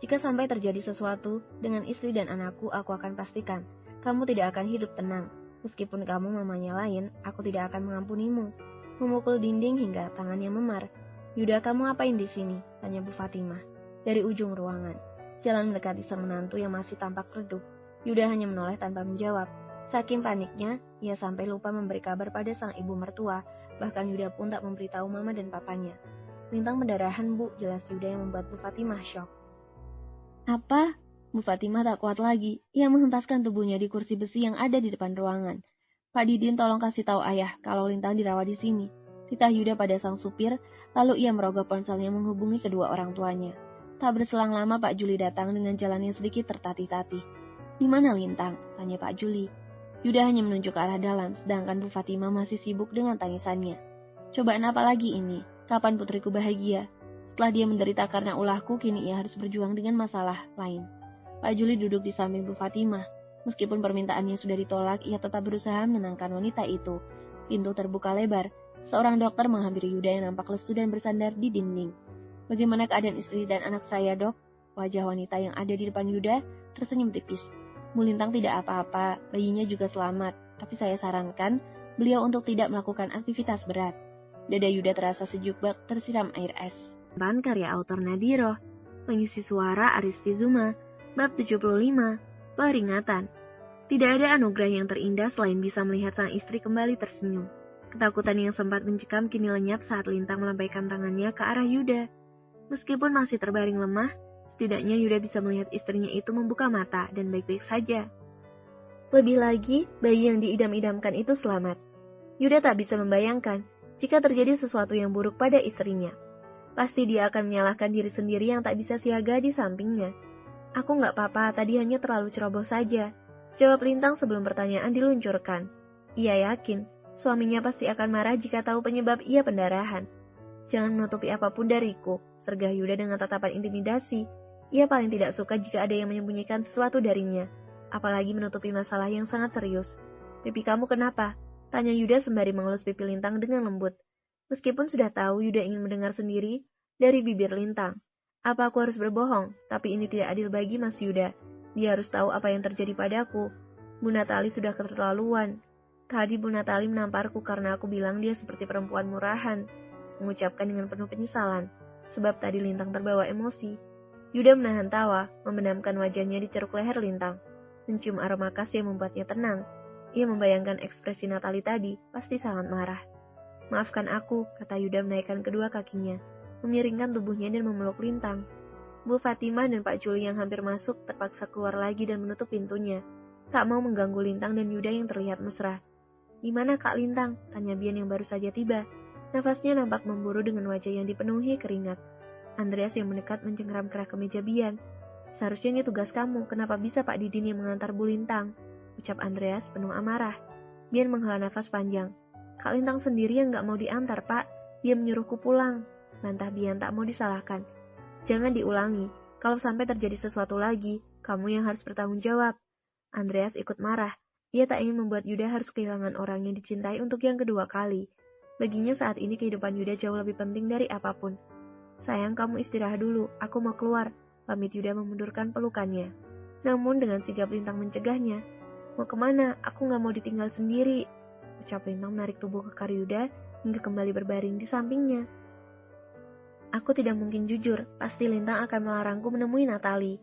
Jika sampai terjadi sesuatu dengan istri dan anakku, aku akan pastikan kamu tidak akan hidup tenang. Meskipun kamu mamanya lain, aku tidak akan mengampunimu. Memukul dinding hingga tangannya memar. Yuda, kamu apain di sini? Tanya Bu Fatimah dari ujung ruangan. Jalan mendekati sang menantu yang masih tampak redup. Yuda hanya menoleh tanpa menjawab. Saking paniknya, ia sampai lupa memberi kabar pada sang ibu mertua. Bahkan Yuda pun tak memberitahu mama dan papanya. Lintang pendarahan, Bu, jelas Yuda yang membuat Bu Fatimah syok. Apa? Bu Fatimah tak kuat lagi. Ia menghempaskan tubuhnya di kursi besi yang ada di depan ruangan. Pak Didin, tolong kasih tahu ayah kalau Lintang dirawat di sini. Titah Yuda pada sang supir, lalu ia merogoh ponselnya menghubungi kedua orang tuanya. Tak berselang lama Pak Juli datang dengan jalan yang sedikit tertatih-tatih. Di mana Lintang? Tanya Pak Juli. Yuda hanya menunjuk ke arah dalam, sedangkan Bu Fatimah masih sibuk dengan tangisannya. Cobaan apa lagi ini? Kapan putriku bahagia? Setelah dia menderita karena ulahku, kini ia harus berjuang dengan masalah lain. Pak Juli duduk di samping Bu Fatimah. Meskipun permintaannya sudah ditolak, ia tetap berusaha menenangkan wanita itu. Pintu terbuka lebar. Seorang dokter menghampiri Yuda yang nampak lesu dan bersandar di dinding. Bagaimana keadaan istri dan anak saya, Dok? Wajah wanita yang ada di depan Yuda tersenyum tipis. Bu Lintang tidak apa-apa, bayinya juga selamat. Tapi saya sarankan beliau untuk tidak melakukan aktivitas berat. Dada Yuda terasa sejuk bak tersiram air es. Bahan karya autor Nadiro. Pengisi suara Aristi Zuma. Bab 75. Peringatan. Tidak ada anugerah yang terindah selain bisa melihat sang istri kembali tersenyum. Ketakutan yang sempat mencekam kini lenyap saat Lintang melambaikan tangannya ke arah Yuda. Meskipun masih terbaring lemah, setidaknya Yuda bisa melihat istrinya itu membuka mata dan baik-baik saja. Lebih lagi, bayi yang diidam-idamkan itu selamat. Yuda tak bisa membayangkan jika terjadi sesuatu yang buruk pada istrinya. Pasti dia akan menyalahkan diri sendiri yang tak bisa siaga di sampingnya. Aku nggak apa-apa, tadi hanya terlalu ceroboh saja. Jawab Lintang sebelum pertanyaan diluncurkan. Ia yakin, suaminya pasti akan marah jika tahu penyebab ia pendarahan. Jangan menutupi apapun dariku, sergah Yuda dengan tatapan intimidasi. Ia paling tidak suka jika ada yang menyembunyikan sesuatu darinya, apalagi menutupi masalah yang sangat serius. Pipi kamu kenapa? Tanya Yuda sembari mengelus pipi Lintang dengan lembut. Meskipun sudah tahu Yuda ingin mendengar sendiri dari bibir Lintang. Apa aku harus berbohong? Tapi ini tidak adil bagi Mas Yuda. Dia harus tahu apa yang terjadi padaku. Bu Natali sudah keterlaluan. Tadi Bu Natali menamparku karena aku bilang dia seperti perempuan murahan. Mengucapkan dengan penuh penyesalan. Sebab tadi Lintang terbawa emosi. Yuda menahan tawa, membenamkan wajahnya di ceruk leher Lintang. Mencium aroma khas yang membuatnya tenang. Ia membayangkan ekspresi Natali tadi, pasti sangat marah. Maafkan aku, kata Yuda menaikkan kedua kakinya, memiringkan tubuhnya dan memeluk Lintang. Bu Fatimah dan Pak Juli yang hampir masuk terpaksa keluar lagi dan menutup pintunya. Tak mau mengganggu Lintang dan Yuda yang terlihat mesra. Di mana Kak Lintang? Tanya Bian yang baru saja tiba. Nafasnya nampak memburu dengan wajah yang dipenuhi keringat. Andreas yang mendekat mencengkeram kerah kemeja Bian. Seharusnya ini tugas kamu, kenapa bisa Pak Didin yang mengantar Bu Lintang? Ucap Andreas penuh amarah. Bian menghela nafas panjang. Kak Lintang sendiri yang gak mau diantar, Pak. Dia menyuruhku pulang. Bantah Bian tak mau disalahkan. Jangan diulangi. Kalau sampai terjadi sesuatu lagi, kamu yang harus bertanggung jawab. Andreas ikut marah. Ia tak ingin membuat Yuda harus kehilangan orang yang dicintai untuk yang kedua kali. Baginya saat ini kehidupan Yuda jauh lebih penting dari apapun. Sayang, kamu istirahat dulu. Aku mau keluar. Pamit Yuda memundurkan pelukannya. Namun dengan sigap Lintang mencegahnya. Mau kemana? Aku gak mau ditinggal sendiri. Ucap Lintang menarik tubuh kekar Yuda hingga kembali berbaring di sampingnya. Aku tidak mungkin jujur, pasti Lintang akan melarangku menemui Natali.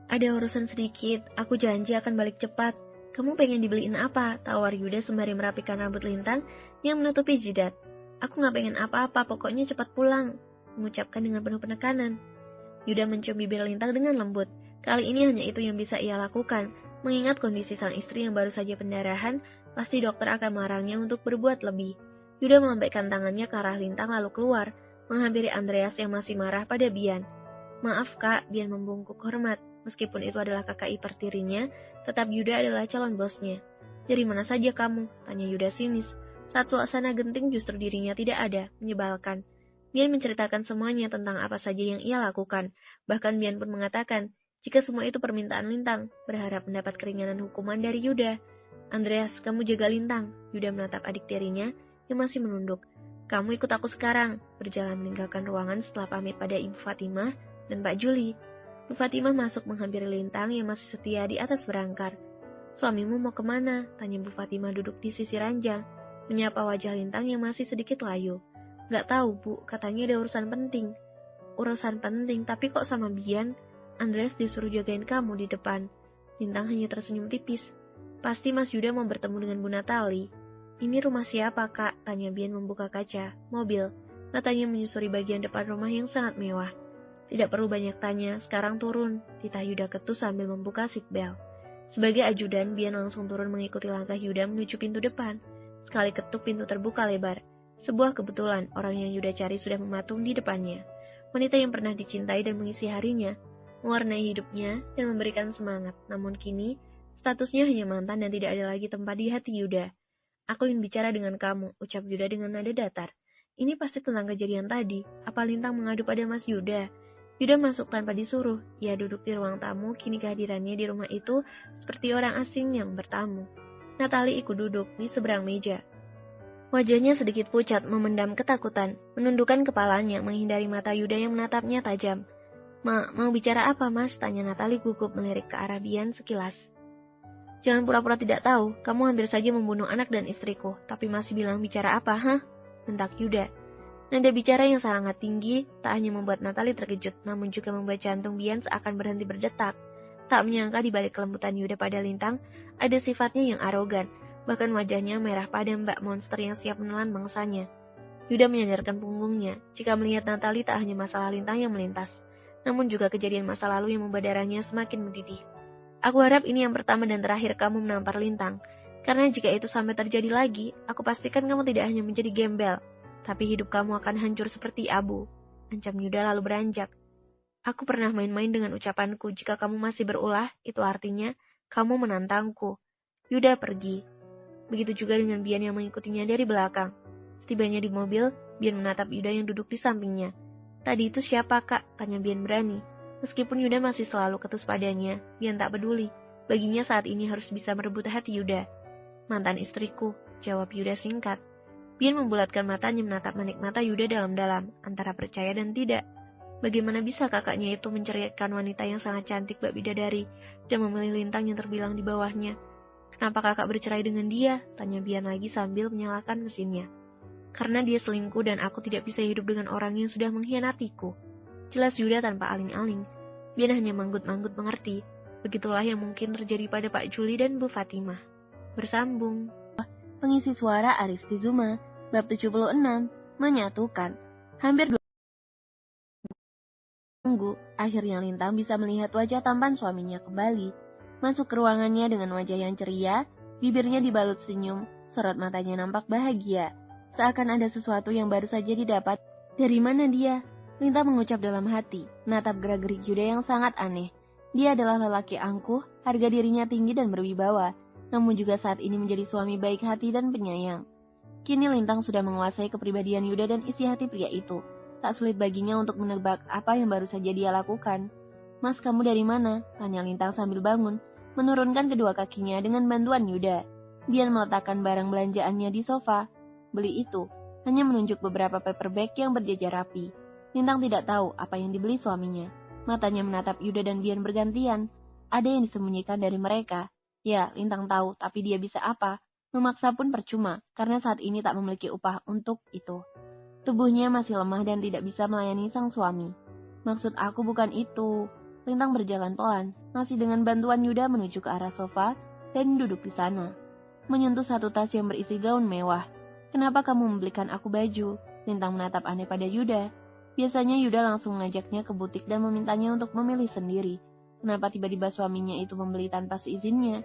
Ada urusan sedikit, aku janji akan balik cepat. Kamu pengen dibeliin apa? Tawar Yuda sembari merapikan rambut Lintang yang menutupi jidat. Aku gak pengen apa-apa, pokoknya cepat pulang. Mengucapkan dengan penuh penekanan. Yuda mencium bibir Lintang dengan lembut. Kali ini hanya itu yang bisa ia lakukan. Mengingat kondisi sang istri yang baru saja pendarahan, pasti dokter akan melarangnya untuk berbuat lebih. Yuda melambaikan tangannya ke arah Lintang lalu keluar, menghampiri Andreas yang masih marah pada Bian. Maaf Kak, Bian membungkuk hormat. Meskipun itu adalah kakak ipar tirinya, tetap Yuda adalah calon bosnya. Dari mana saja kamu? Tanya Yuda sinis. Saat suasana genting justru dirinya tidak ada, menyebalkan. Bian menceritakan semuanya tentang apa saja yang ia lakukan. Bahkan Bian pun mengatakan, Jika semua itu permintaan Lintang, berharap mendapat keringanan hukuman dari Yuda. Andreas, kamu jaga Lintang. Yuda menatap adik tirinya yang masih menunduk. Kamu ikut aku sekarang. Berjalan meninggalkan ruangan setelah pamit pada Ibu Fatimah dan Pak Juli. Bu Fatimah masuk menghampiri Lintang yang masih setia di atas berangkar. Suamimu mau kemana? Tanya Bu Fatimah duduk di sisi ranjang, menyapa wajah Lintang yang masih sedikit layu. Gak tahu Bu, katanya ada urusan penting. Urusan penting, tapi kok sama Bian? Andreas disuruh jagain kamu di depan. Lintang hanya tersenyum tipis. Pasti Mas Yuda mau bertemu dengan Bu Natali. Ini rumah siapa, Kak? Tanya Bian membuka kaca mobil. Matanya menyusuri bagian depan rumah yang sangat mewah. Tidak perlu banyak tanya, sekarang turun. Titah Yuda ketus sambil membuka seatbelt. Sebagai ajudan, Bian langsung turun mengikuti langkah Yuda menuju pintu depan. Sekali ketuk, pintu terbuka lebar. Sebuah kebetulan, orang yang Yuda cari sudah mematung di depannya. Wanita yang pernah dicintai dan mengisi harinya, mewarnai hidupnya dan memberikan semangat. Namun kini, statusnya hanya mantan dan tidak ada lagi tempat di hati Yuda. Aku ingin bicara dengan kamu, ucap Yuda dengan nada datar. Ini pasti tentang kejadian tadi. Apa Lintang mengadu pada Mas Yuda? Yuda masuk tanpa disuruh. Ia duduk di ruang tamu, kini kehadirannya di rumah itu seperti orang asing yang bertamu. Natali ikut duduk di seberang meja. Wajahnya sedikit pucat, memendam ketakutan, menundukkan kepalanya, menghindari mata Yuda yang menatapnya tajam. Mau bicara apa, Mas? Tanya Natali gugup melirik ke arah Bian sekilas. Jangan pura-pura tidak tahu, kamu hampir saja membunuh anak dan istriku, tapi masih bilang bicara apa, hah? Bentak Yuda. Nada bicara yang sangat tinggi tak hanya membuat Natali terkejut, namun juga membuat jantung Bian seakan berhenti berdetak. Tak menyangka di balik kelembutan Yuda pada Lintang, ada sifatnya yang arogan, bahkan wajahnya merah pada mbak monster yang siap menelan mangsanya. Yuda menyandarkan punggungnya, jika melihat Natali tak hanya masalah Lintang yang melintas, namun juga kejadian masa lalu yang membuat darahnya semakin mendidih. Aku harap ini yang pertama dan terakhir kamu menampar Lintang, karena jika itu sampai terjadi lagi, aku pastikan kamu tidak hanya menjadi gembel, tapi hidup kamu akan hancur seperti abu. Ancam Yuda lalu beranjak. Aku pernah main-main dengan ucapanku, jika kamu masih berulah, itu artinya kamu menantangku. Yuda pergi. Begitu juga dengan Bian yang mengikutinya dari belakang. Setibanya di mobil, Bian menatap Yuda yang duduk di sampingnya. Tadi itu siapa, Kak? Tanya Bian berani. Meskipun Yuda masih selalu ketus padanya, Bian tak peduli. Baginya saat ini harus bisa merebut hati Yuda. Mantan istriku, jawab Yuda singkat. Bian membulatkan matanya menatap manik mata Yuda dalam-dalam, antara percaya dan tidak. Bagaimana bisa kakaknya itu menceritakan wanita yang sangat cantik bak bidadari dan memilih Lintang yang terbilang di bawahnya? Kenapa kakak bercerai dengan dia? Tanya Bian lagi sambil menyalakan mesinnya. Karena dia selingkuh dan aku tidak bisa hidup dengan orang yang sudah mengkhianatiku. Jelas Yuda tanpa aling-aling. Bian hanya manggut-manggut mengerti. Begitulah yang mungkin terjadi pada Pak Juli dan Bu Fatimah. Bersambung. Pengisi suara Aristi Zuma, bab 76, menyatukan. Hampir 2 minggu, akhirnya Lintang bisa melihat wajah tampan suaminya kembali. Masuk ke ruangannya dengan wajah yang ceria, bibirnya dibalut senyum, sorot matanya nampak bahagia. Seakan ada sesuatu yang baru saja didapat. Dari mana dia? Lintang mengucap dalam hati, menatap gerak-gerik Yuda yang sangat aneh. Dia adalah lelaki angkuh, harga dirinya tinggi dan berwibawa, namun juga saat ini menjadi suami baik hati dan penyayang. Kini Lintang sudah menguasai kepribadian Yuda dan isi hati pria itu. Tak sulit baginya untuk menebak apa yang baru saja dia lakukan. Mas, kamu dari mana? Tanya Lintang sambil bangun, menurunkan kedua kakinya dengan bantuan Yuda. Bian meletakkan barang belanjaannya di sofa. Beli itu, hanya menunjuk beberapa paper bag yang berjajar rapi. Lintang tidak tahu apa yang dibeli suaminya. Matanya menatap Yuda dan Bian bergantian. Ada yang disembunyikan dari mereka. Ya, Lintang tahu, tapi dia bisa apa? Memaksa pun percuma, karena saat ini tak memiliki upah untuk itu. Tubuhnya masih lemah dan tidak bisa melayani sang suami. Maksud aku bukan itu. Lintang berjalan pelan, masih dengan bantuan Yuda menuju ke arah sofa dan duduk di sana. Menyentuh satu tas yang berisi gaun mewah. Kenapa kamu membelikan aku baju? Lintang menatap aneh pada Yuda. Biasanya Yuda langsung mengajaknya ke butik dan memintanya untuk memilih sendiri. Kenapa tiba-tiba suaminya itu membeli tanpa seizinnya?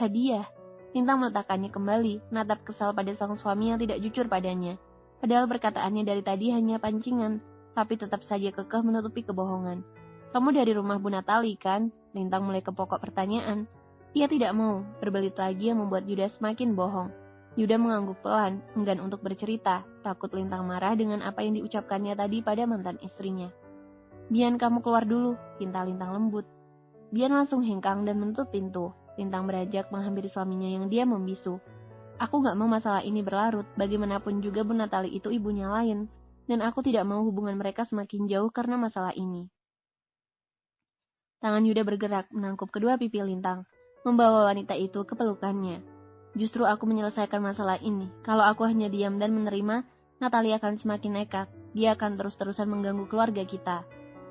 Hadiah. Lintang meletakkannya kembali, menatap kesal pada sang suami yang tidak jujur padanya. Padahal perkataannya dari tadi hanya pancingan, tapi tetap saja kekeh menutupi kebohongan. Kamu dari rumah Bu Natali, kan? Lintang mulai ke pokok pertanyaan. Ia tidak mau, berbelit lagi yang membuat Yuda semakin bohong. Yuda mengangguk pelan, enggan untuk bercerita, takut Lintang marah dengan apa yang diucapkannya tadi pada mantan istrinya. Bian, kamu keluar dulu, pinta Lintang lembut. Bian langsung hengkang dan menutup pintu. Lintang beranjak menghampiri suaminya yang diam membisu. Aku gak mau masalah ini berlarut, bagaimanapun juga Bu Natali itu ibunya lain, dan aku tidak mau hubungan mereka semakin jauh karena masalah ini. Tangan Yuda bergerak menangkup kedua pipi Lintang, membawa wanita itu ke pelukannya. Justru aku menyelesaikan masalah ini. Kalau aku hanya diam dan menerima, Natali akan semakin nekat. Dia akan terus-terusan mengganggu keluarga kita.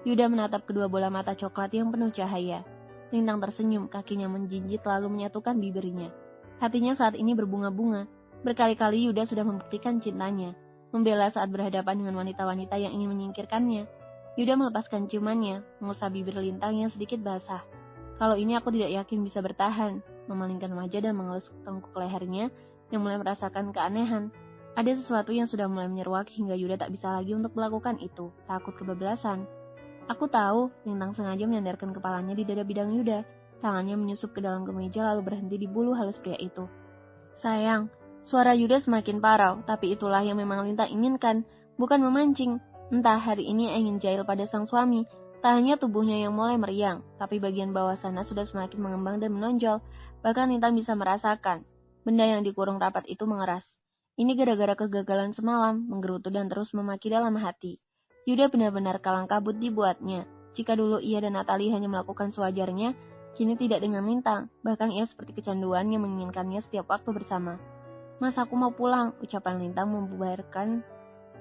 Yuda menatap kedua bola mata coklat yang penuh cahaya. Lintang tersenyum, kakinya menjinjit lalu menyatukan bibirnya. Hatinya saat ini berbunga-bunga. Berkali-kali Yuda sudah membuktikan cintanya, membela saat berhadapan dengan wanita-wanita yang ingin menyingkirkannya. Yuda melepaskan ciumannya, mengusap bibir Lintang yang sedikit basah. Kalau ini aku tidak yakin bisa bertahan, memalingkan wajah dan mengelus tengkuk lehernya yang mulai merasakan keanehan. Ada sesuatu yang sudah mulai menyeruak hingga Yuda tak bisa lagi untuk melakukan itu, takut kebablasan. Aku tahu, Lintang sengaja menyandarkan kepalanya di dada bidang Yuda. Tangannya menyusup ke dalam kemeja lalu berhenti di bulu halus pria itu. Sayang, suara Yuda semakin parau, tapi itulah yang memang Lintang inginkan, bukan memancing. Entah hari ini ingin jahil pada sang suami, tak hanya tubuhnya yang mulai meriang, tapi bagian bawah sana sudah semakin mengembang dan menonjol. Bahkan Lintang bisa merasakan, benda yang dikurung rapat itu mengeras. Ini gara-gara kegagalan semalam, menggerutu dan terus memaki dalam hati. Yuda benar-benar kalang kabut dibuatnya. Jika dulu ia dan Natali hanya melakukan sewajarnya, kini tidak dengan Lintang. Bahkan ia seperti kecanduan yang menginginkannya setiap waktu bersama. Mas, aku mau pulang, ucapan Lintang membubarkan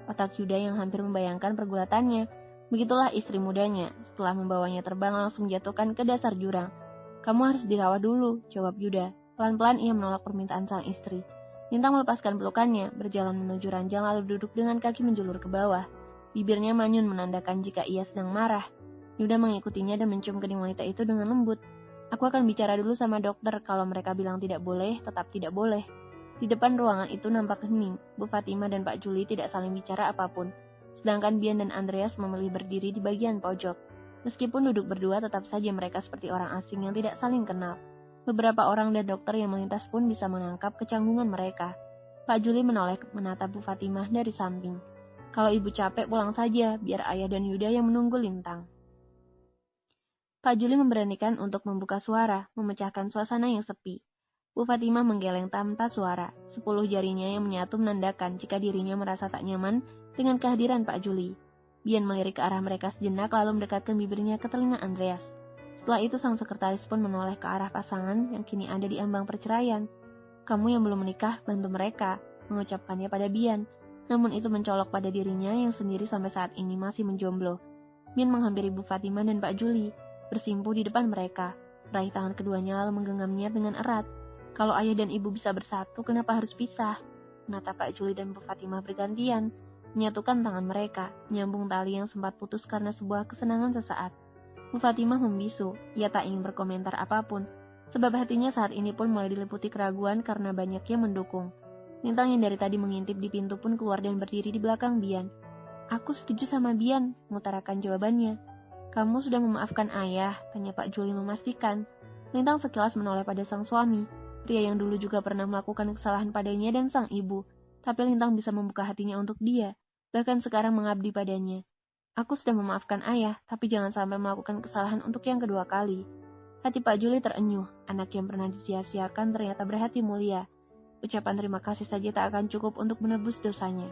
otak Yuda yang hampir membayangkan pergulatannya. Begitulah istri mudanya, setelah membawanya terbang langsung jatuhkan ke dasar jurang. Kamu harus dirawat dulu, jawab Yuda. Pelan-pelan ia menolak permintaan sang istri. Lintang melepaskan pelukannya, berjalan menuju ranjang lalu duduk dengan kaki menjulur ke bawah. Bibirnya manyun menandakan jika ia sedang marah. Yuda mengikutinya dan mencium kening wanita itu dengan lembut. Aku akan bicara dulu sama dokter, kalau mereka bilang tidak boleh, tetap tidak boleh. Di depan ruangan itu nampak hening. Bu Fatima dan Pak Juli tidak saling bicara apapun. Sedangkan Bian dan Andreas memilih berdiri di bagian pojok. Meskipun duduk berdua, tetap saja mereka seperti orang asing yang tidak saling kenal. Beberapa orang dan dokter yang melintas pun bisa menangkap kecanggungan mereka. Pak Juli menoleh menatap Bu Fatimah dari samping. Kalau ibu capek pulang saja, biar ayah dan Yuda yang menunggu Lintang. Pak Juli memberanikan untuk membuka suara, memecahkan suasana yang sepi. Bu Fatimah menggeleng tanpa suara, 10 jarinya yang menyatu menandakan jika dirinya merasa tak nyaman dengan kehadiran Pak Juli. Bian melirik ke arah mereka sejenak lalu mendekatkan bibirnya ke telinga Andreas. Setelah itu sang sekretaris pun menoleh ke arah pasangan yang kini ada di ambang perceraian. Kamu yang belum menikah, bantu mereka, mengucapkannya pada Bian. Namun itu mencolok pada dirinya yang sendiri sampai saat ini masih menjomblo. Bian menghampiri Bu Fatimah dan Pak Juli, bersimpuh di depan mereka. Raih tangan keduanya lalu menggenggamnya dengan erat. Kalau ayah dan ibu bisa bersatu, kenapa harus pisah? Menatap Pak Juli dan Bu Fatimah bergantian, menyatukan tangan mereka, menyambung tali yang sempat putus karena sebuah kesenangan sesaat. Bu Fatimah membisu, ia tak ingin berkomentar apapun, sebab hatinya saat ini pun mulai diliputi keraguan karena banyak yang mendukung. Lintang yang dari tadi mengintip di pintu pun keluar dan berdiri di belakang Bian. Aku setuju sama Bian, mengutarakan jawabannya. Kamu sudah memaafkan ayah, tanya Pak Juli memastikan. Lintang sekilas menoleh pada sang suami, pria yang dulu juga pernah melakukan kesalahan padanya dan sang ibu. Tapi Lintang bisa membuka hatinya untuk dia, bahkan sekarang mengabdi padanya. Aku sudah memaafkan ayah, tapi jangan sampai melakukan kesalahan untuk yang kedua kali. Hati Pak Juli terenyuh, anak yang pernah disia-siakan ternyata berhati mulia. Ucapan terima kasih saja tak akan cukup untuk menebus dosanya.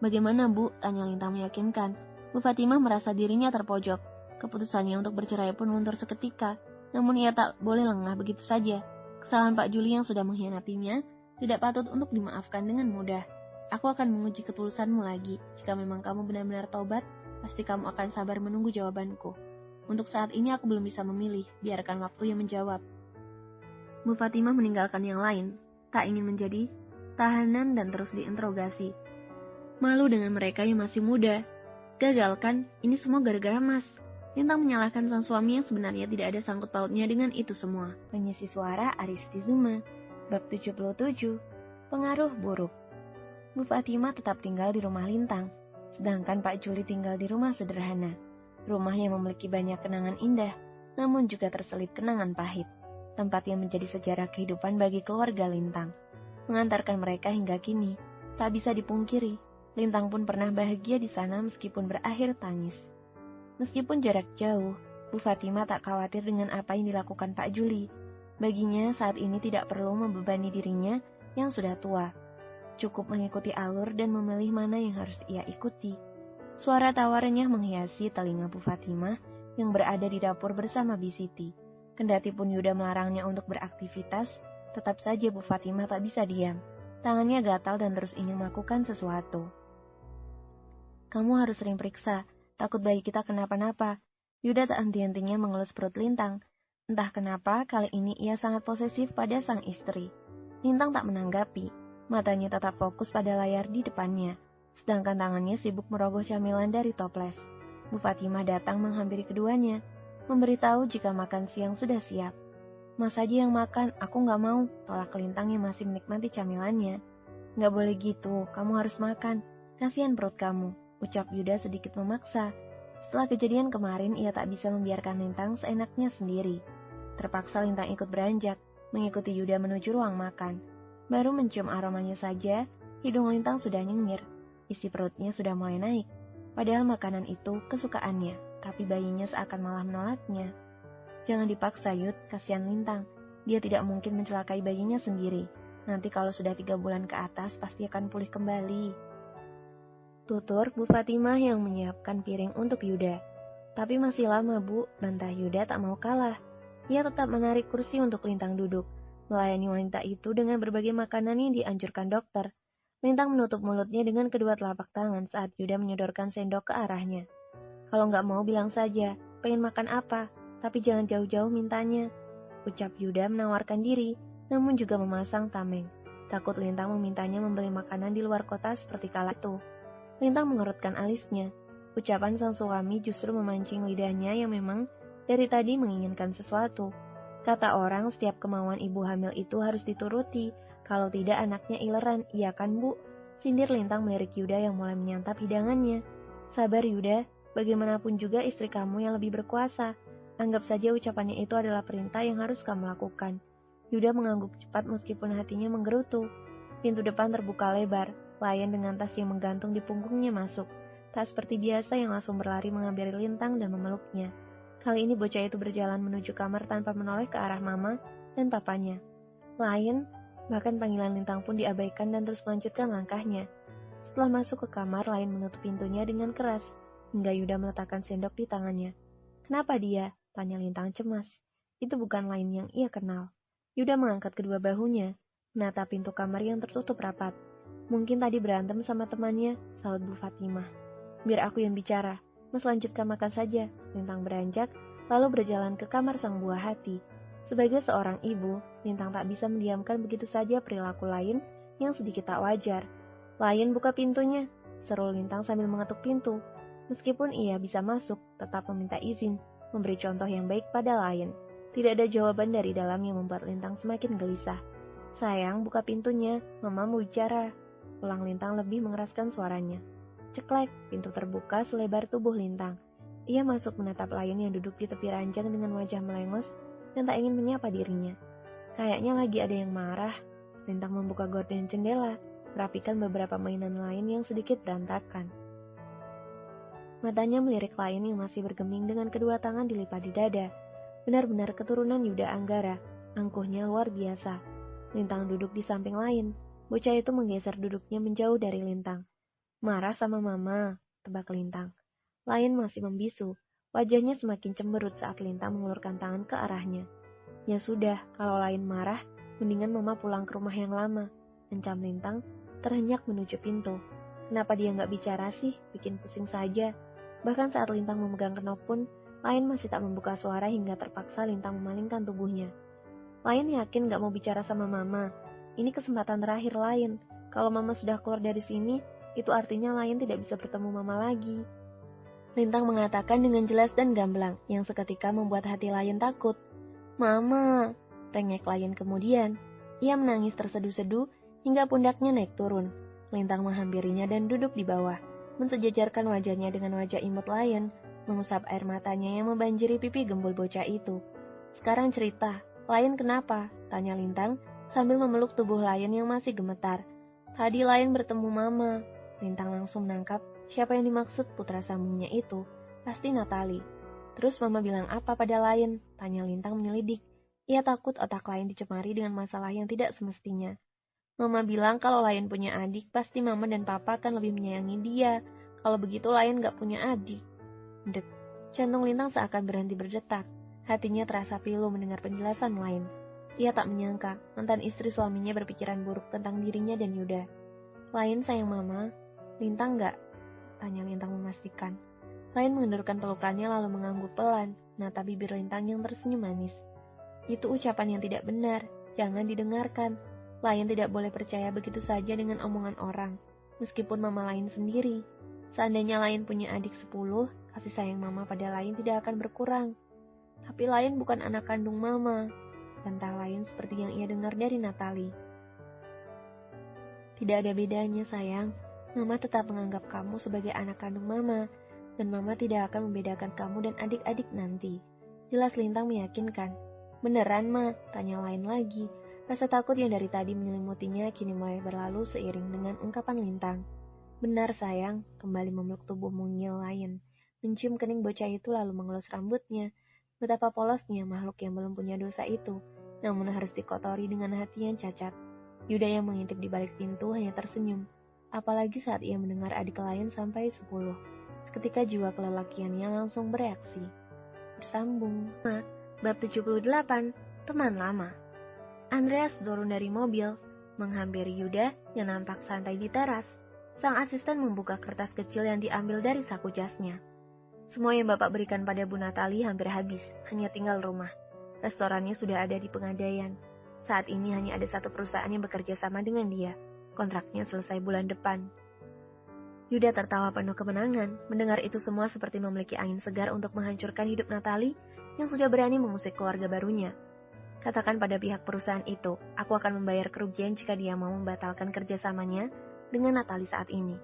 Bagaimana Bu? Tanya Lintang meyakinkan. Bu Fatimah merasa dirinya terpojok. Keputusannya untuk bercerai pun mundur seketika. Namun ia tak boleh lengah begitu saja. Kesalahan Pak Juli yang sudah mengkhianatinya tidak patut untuk dimaafkan dengan mudah. Aku akan menguji ketulusanmu lagi. Jika memang kamu benar-benar taubat, pasti kamu akan sabar menunggu jawabanku. Untuk saat ini aku belum bisa memilih. Biarkan waktu yang menjawab. Bu Fatimah meninggalkan yang lain. Tak ingin menjadi tahanan dan terus diinterogasi. Malu dengan mereka yang masih muda. Gagal kan? Ini semua gara-gara Mas. Lintang menyalahkan sang suami yang sebenarnya tidak ada sangkut pautnya dengan itu semua. Pengisi suara Aristi Zuma. Bab 77. Pengaruh buruk. Bu Fatimah tetap tinggal di rumah Lintang. Sedangkan Pak Juli tinggal di rumah sederhana. Rumah yang memiliki banyak kenangan indah, namun juga terselip kenangan pahit. Tempat yang menjadi sejarah kehidupan bagi keluarga Lintang. Mengantarkan mereka hingga kini, tak bisa dipungkiri. Lintang pun pernah bahagia di sana meskipun berakhir tangis. Meskipun jarak jauh, Bu Fatima tak khawatir dengan apa yang dilakukan Pak Juli. Baginya saat ini tidak perlu membebani dirinya yang sudah tua. Cukup mengikuti alur dan memilih mana yang harus ia ikuti. Suara tawarnya menghiasi telinga Bu Fatima yang berada di dapur bersama Bi Siti. Kendati pun Yuda melarangnya untuk beraktivitas, tetap saja Bu Fatima tak bisa diam. Tangannya gatal dan terus ingin melakukan sesuatu. Kamu harus sering periksa, takut bayi kita kenapa-napa. Yuda tak henti-hentinya mengelus perut Lintang. Entah kenapa kali ini ia sangat posesif pada sang istri. Lintang tak menanggapi, matanya tetap fokus pada layar di depannya, sedangkan tangannya sibuk merogoh camilan dari toples. Bu Fatimah datang menghampiri keduanya, memberitahu jika makan siang sudah siap. Mas aja yang makan, aku nggak mau, tolak Lintang yang masih menikmati camilannya. Nggak boleh gitu, kamu harus makan, kasihan perut kamu, ucap Yuda sedikit memaksa. Setelah kejadian kemarin, ia tak bisa membiarkan Lintang seenaknya sendiri. Terpaksa Lintang ikut beranjak, mengikuti Yuda menuju ruang makan. Baru mencium aromanya saja, hidung Lintang sudah nyengir, isi perutnya sudah mulai naik. Padahal makanan itu kesukaannya, tapi bayinya seakan malah menolaknya. Jangan dipaksa, Yud, kasihan Lintang. Dia tidak mungkin mencelakai bayinya sendiri. Nanti kalau sudah 3 bulan ke atas, pasti akan pulih kembali. Tutur Bu Fatimah yang menyiapkan piring untuk Yuda. Tapi masih lama, Bu, bantah Yuda tak mau kalah. Ia tetap menarik kursi untuk Lintang duduk, melayani wanita itu dengan berbagai makanan yang dianjurkan dokter. Lintang menutup mulutnya dengan kedua telapak tangan saat Yuda menyodorkan sendok ke arahnya. Kalau nggak mau bilang saja, pengen makan apa, tapi jangan jauh-jauh mintanya, ucap Yuda menawarkan diri, namun juga memasang tameng. Takut Lintang memintanya membeli makanan di luar kota seperti kala itu. Lintang mengerutkan alisnya. Ucapan sang suami justru memancing lidahnya yang memang dari tadi menginginkan sesuatu. Kata orang, setiap kemauan ibu hamil itu harus dituruti, kalau tidak anaknya ileran, iya kan Bu? Sindir Lintang melirik Yuda yang mulai menyantap hidangannya. Sabar Yuda, bagaimanapun juga istri kamu yang lebih berkuasa. Anggap saja ucapannya itu adalah perintah yang harus kamu lakukan. Yuda mengangguk cepat meskipun hatinya menggerutu. Pintu depan terbuka lebar. Lion dengan tas yang menggantung di punggungnya masuk. Tak seperti biasa yang langsung berlari menghampiri Lintang dan memeluknya. Kali ini bocah itu berjalan menuju kamar tanpa menoleh ke arah mama dan papanya. Lion, bahkan panggilan Lintang pun diabaikan dan terus melanjutkan langkahnya. Setelah masuk ke kamar, Lion menutup pintunya dengan keras, hingga Yuda meletakkan sendok di tangannya. Kenapa dia? Tanya Lintang cemas. Itu bukan Lion yang ia kenal. Yuda mengangkat kedua bahunya, menatap pintu kamar yang tertutup rapat. Mungkin tadi berantem sama temannya, sahut Bu Fatimah. Biar aku yang bicara, Mas lanjutkan makan saja. Lintang beranjak, lalu berjalan ke kamar sang buah hati. Sebagai seorang ibu, Lintang tak bisa mendiamkan begitu saja perilaku lain yang sedikit tak wajar. Lain buka pintunya, seru Lintang sambil mengetuk pintu. Meskipun ia bisa masuk, tetap meminta izin, memberi contoh yang baik pada Lain. Tidak ada jawaban dari dalam yang membuat Lintang semakin gelisah. Sayang, buka pintunya, Mama mau bicara. Ulang Lintang lebih mengeraskan suaranya. Ceklek, pintu terbuka selebar tubuh Lintang. Ia masuk menatap Lion yang duduk di tepi ranjang dengan wajah melengos dan tak ingin menyapa dirinya. Kayaknya lagi ada yang marah. Lintang membuka gorden jendela, merapikan beberapa mainan lain yang sedikit berantakan. Matanya melirik Lion yang masih bergeming dengan kedua tangan dilipat di dada. Benar-benar keturunan Yuda Anggara, angkuhnya luar biasa. Lintang duduk di samping Lion. Bocah itu menggeser duduknya menjauh dari Lintang. Marah sama mama, tebak Lintang. Lion masih membisu, wajahnya semakin cemberut saat Lintang mengulurkan tangan ke arahnya. Ya sudah, kalau Lion marah, mendingan mama pulang ke rumah yang lama, encam Lintang, terhenyak menuju pintu. Kenapa dia nggak bicara sih, bikin pusing saja. Bahkan saat Lintang memegang kenop pun, Lion masih tak membuka suara hingga terpaksa Lintang memalingkan tubuhnya. Lion yakin nggak mau bicara sama mama. Ini kesempatan terakhir Lion. Kalau mama sudah keluar dari sini, itu artinya Lion tidak bisa bertemu mama lagi. Lintang mengatakan dengan jelas dan gamblang, yang seketika membuat hati Lion takut. Mama, rengek Lion kemudian. Ia menangis terseduh-seduh hingga pundaknya naik turun. Lintang menghampirinya dan duduk di bawah, mensejajarkan wajahnya dengan wajah imut Lion, mengusap air matanya yang membanjiri pipi gembul bocah itu. Sekarang cerita, Lion kenapa? Tanya Lintang, sambil memeluk tubuh Lion yang masih gemetar. Tadi Lion bertemu mama. Lintang langsung menangkap siapa yang dimaksud putra sambungnya itu. Pasti Natali. Terus Mama bilang apa pada Lion? Tanya Lintang menyelidik. Ia takut otak Lion dicemari dengan masalah yang tidak semestinya. Mama bilang kalau Lion punya adik, pasti Mama dan Papa akan lebih menyayangi dia. Kalau begitu Lion gak punya adik. Dek, jantung Lintang seakan berhenti berdetak. Hatinya terasa pilu mendengar penjelasan Lion. Ia tak menyangka mantan istri suaminya berpikiran buruk tentang dirinya dan Yuda. Lion sayang Mama, Lintang gak? Tanya Lintang memastikan. Lion mengendurkan pelukannya lalu mengangguk pelan, menatap bibir Lintang yang tersenyum manis. Itu ucapan yang tidak benar, jangan didengarkan. Lion tidak boleh percaya begitu saja dengan omongan orang, meskipun Mama Lion sendiri. Seandainya Lion punya adik 10, kasih sayang Mama pada Lion tidak akan berkurang. Tapi Lion bukan anak kandung Mama, bantah Lion seperti yang ia dengar dari Natalie. Tidak ada bedanya sayang, Mama tetap menganggap kamu sebagai anak kandung Mama, dan Mama tidak akan membedakan kamu dan adik-adik nanti. Jelas Lintang meyakinkan. Beneran, Ma? Tanya Lion lagi. Rasa takut yang dari tadi menyelimutinya kini mulai berlalu seiring dengan ungkapan Lintang. Benar sayang, kembali memeluk tubuh mungil Lion. Mencium kening bocah itu lalu mengelus rambutnya. Betapa polosnya makhluk yang belum punya dosa itu, namun harus dikotori dengan hati yang cacat. Yuda yang mengintip di balik pintu hanya tersenyum. Apalagi saat ia mendengar adik Lion sampai 10. Seketika jiwa kelelakiannya langsung bereaksi. Bersambung. Bab 78. Teman lama. Andreas turun dari mobil, menghampiri Yuda yang nampak santai di teras. Sang asisten membuka kertas kecil yang diambil dari saku jasnya. Semua yang Bapak berikan pada Bu Natali hampir habis, hanya tinggal rumah. Restorannya sudah ada di Pegadaian. Saat ini hanya ada satu perusahaan yang bekerja sama dengan dia. Kontraknya selesai bulan depan. Yuda tertawa penuh kemenangan, mendengar itu semua seperti memiliki angin segar untuk menghancurkan hidup Natali yang sudah berani mengusik keluarga barunya. Katakan pada pihak perusahaan itu, aku akan membayar kerugian jika dia mau membatalkan kerjasamanya dengan Natali saat ini.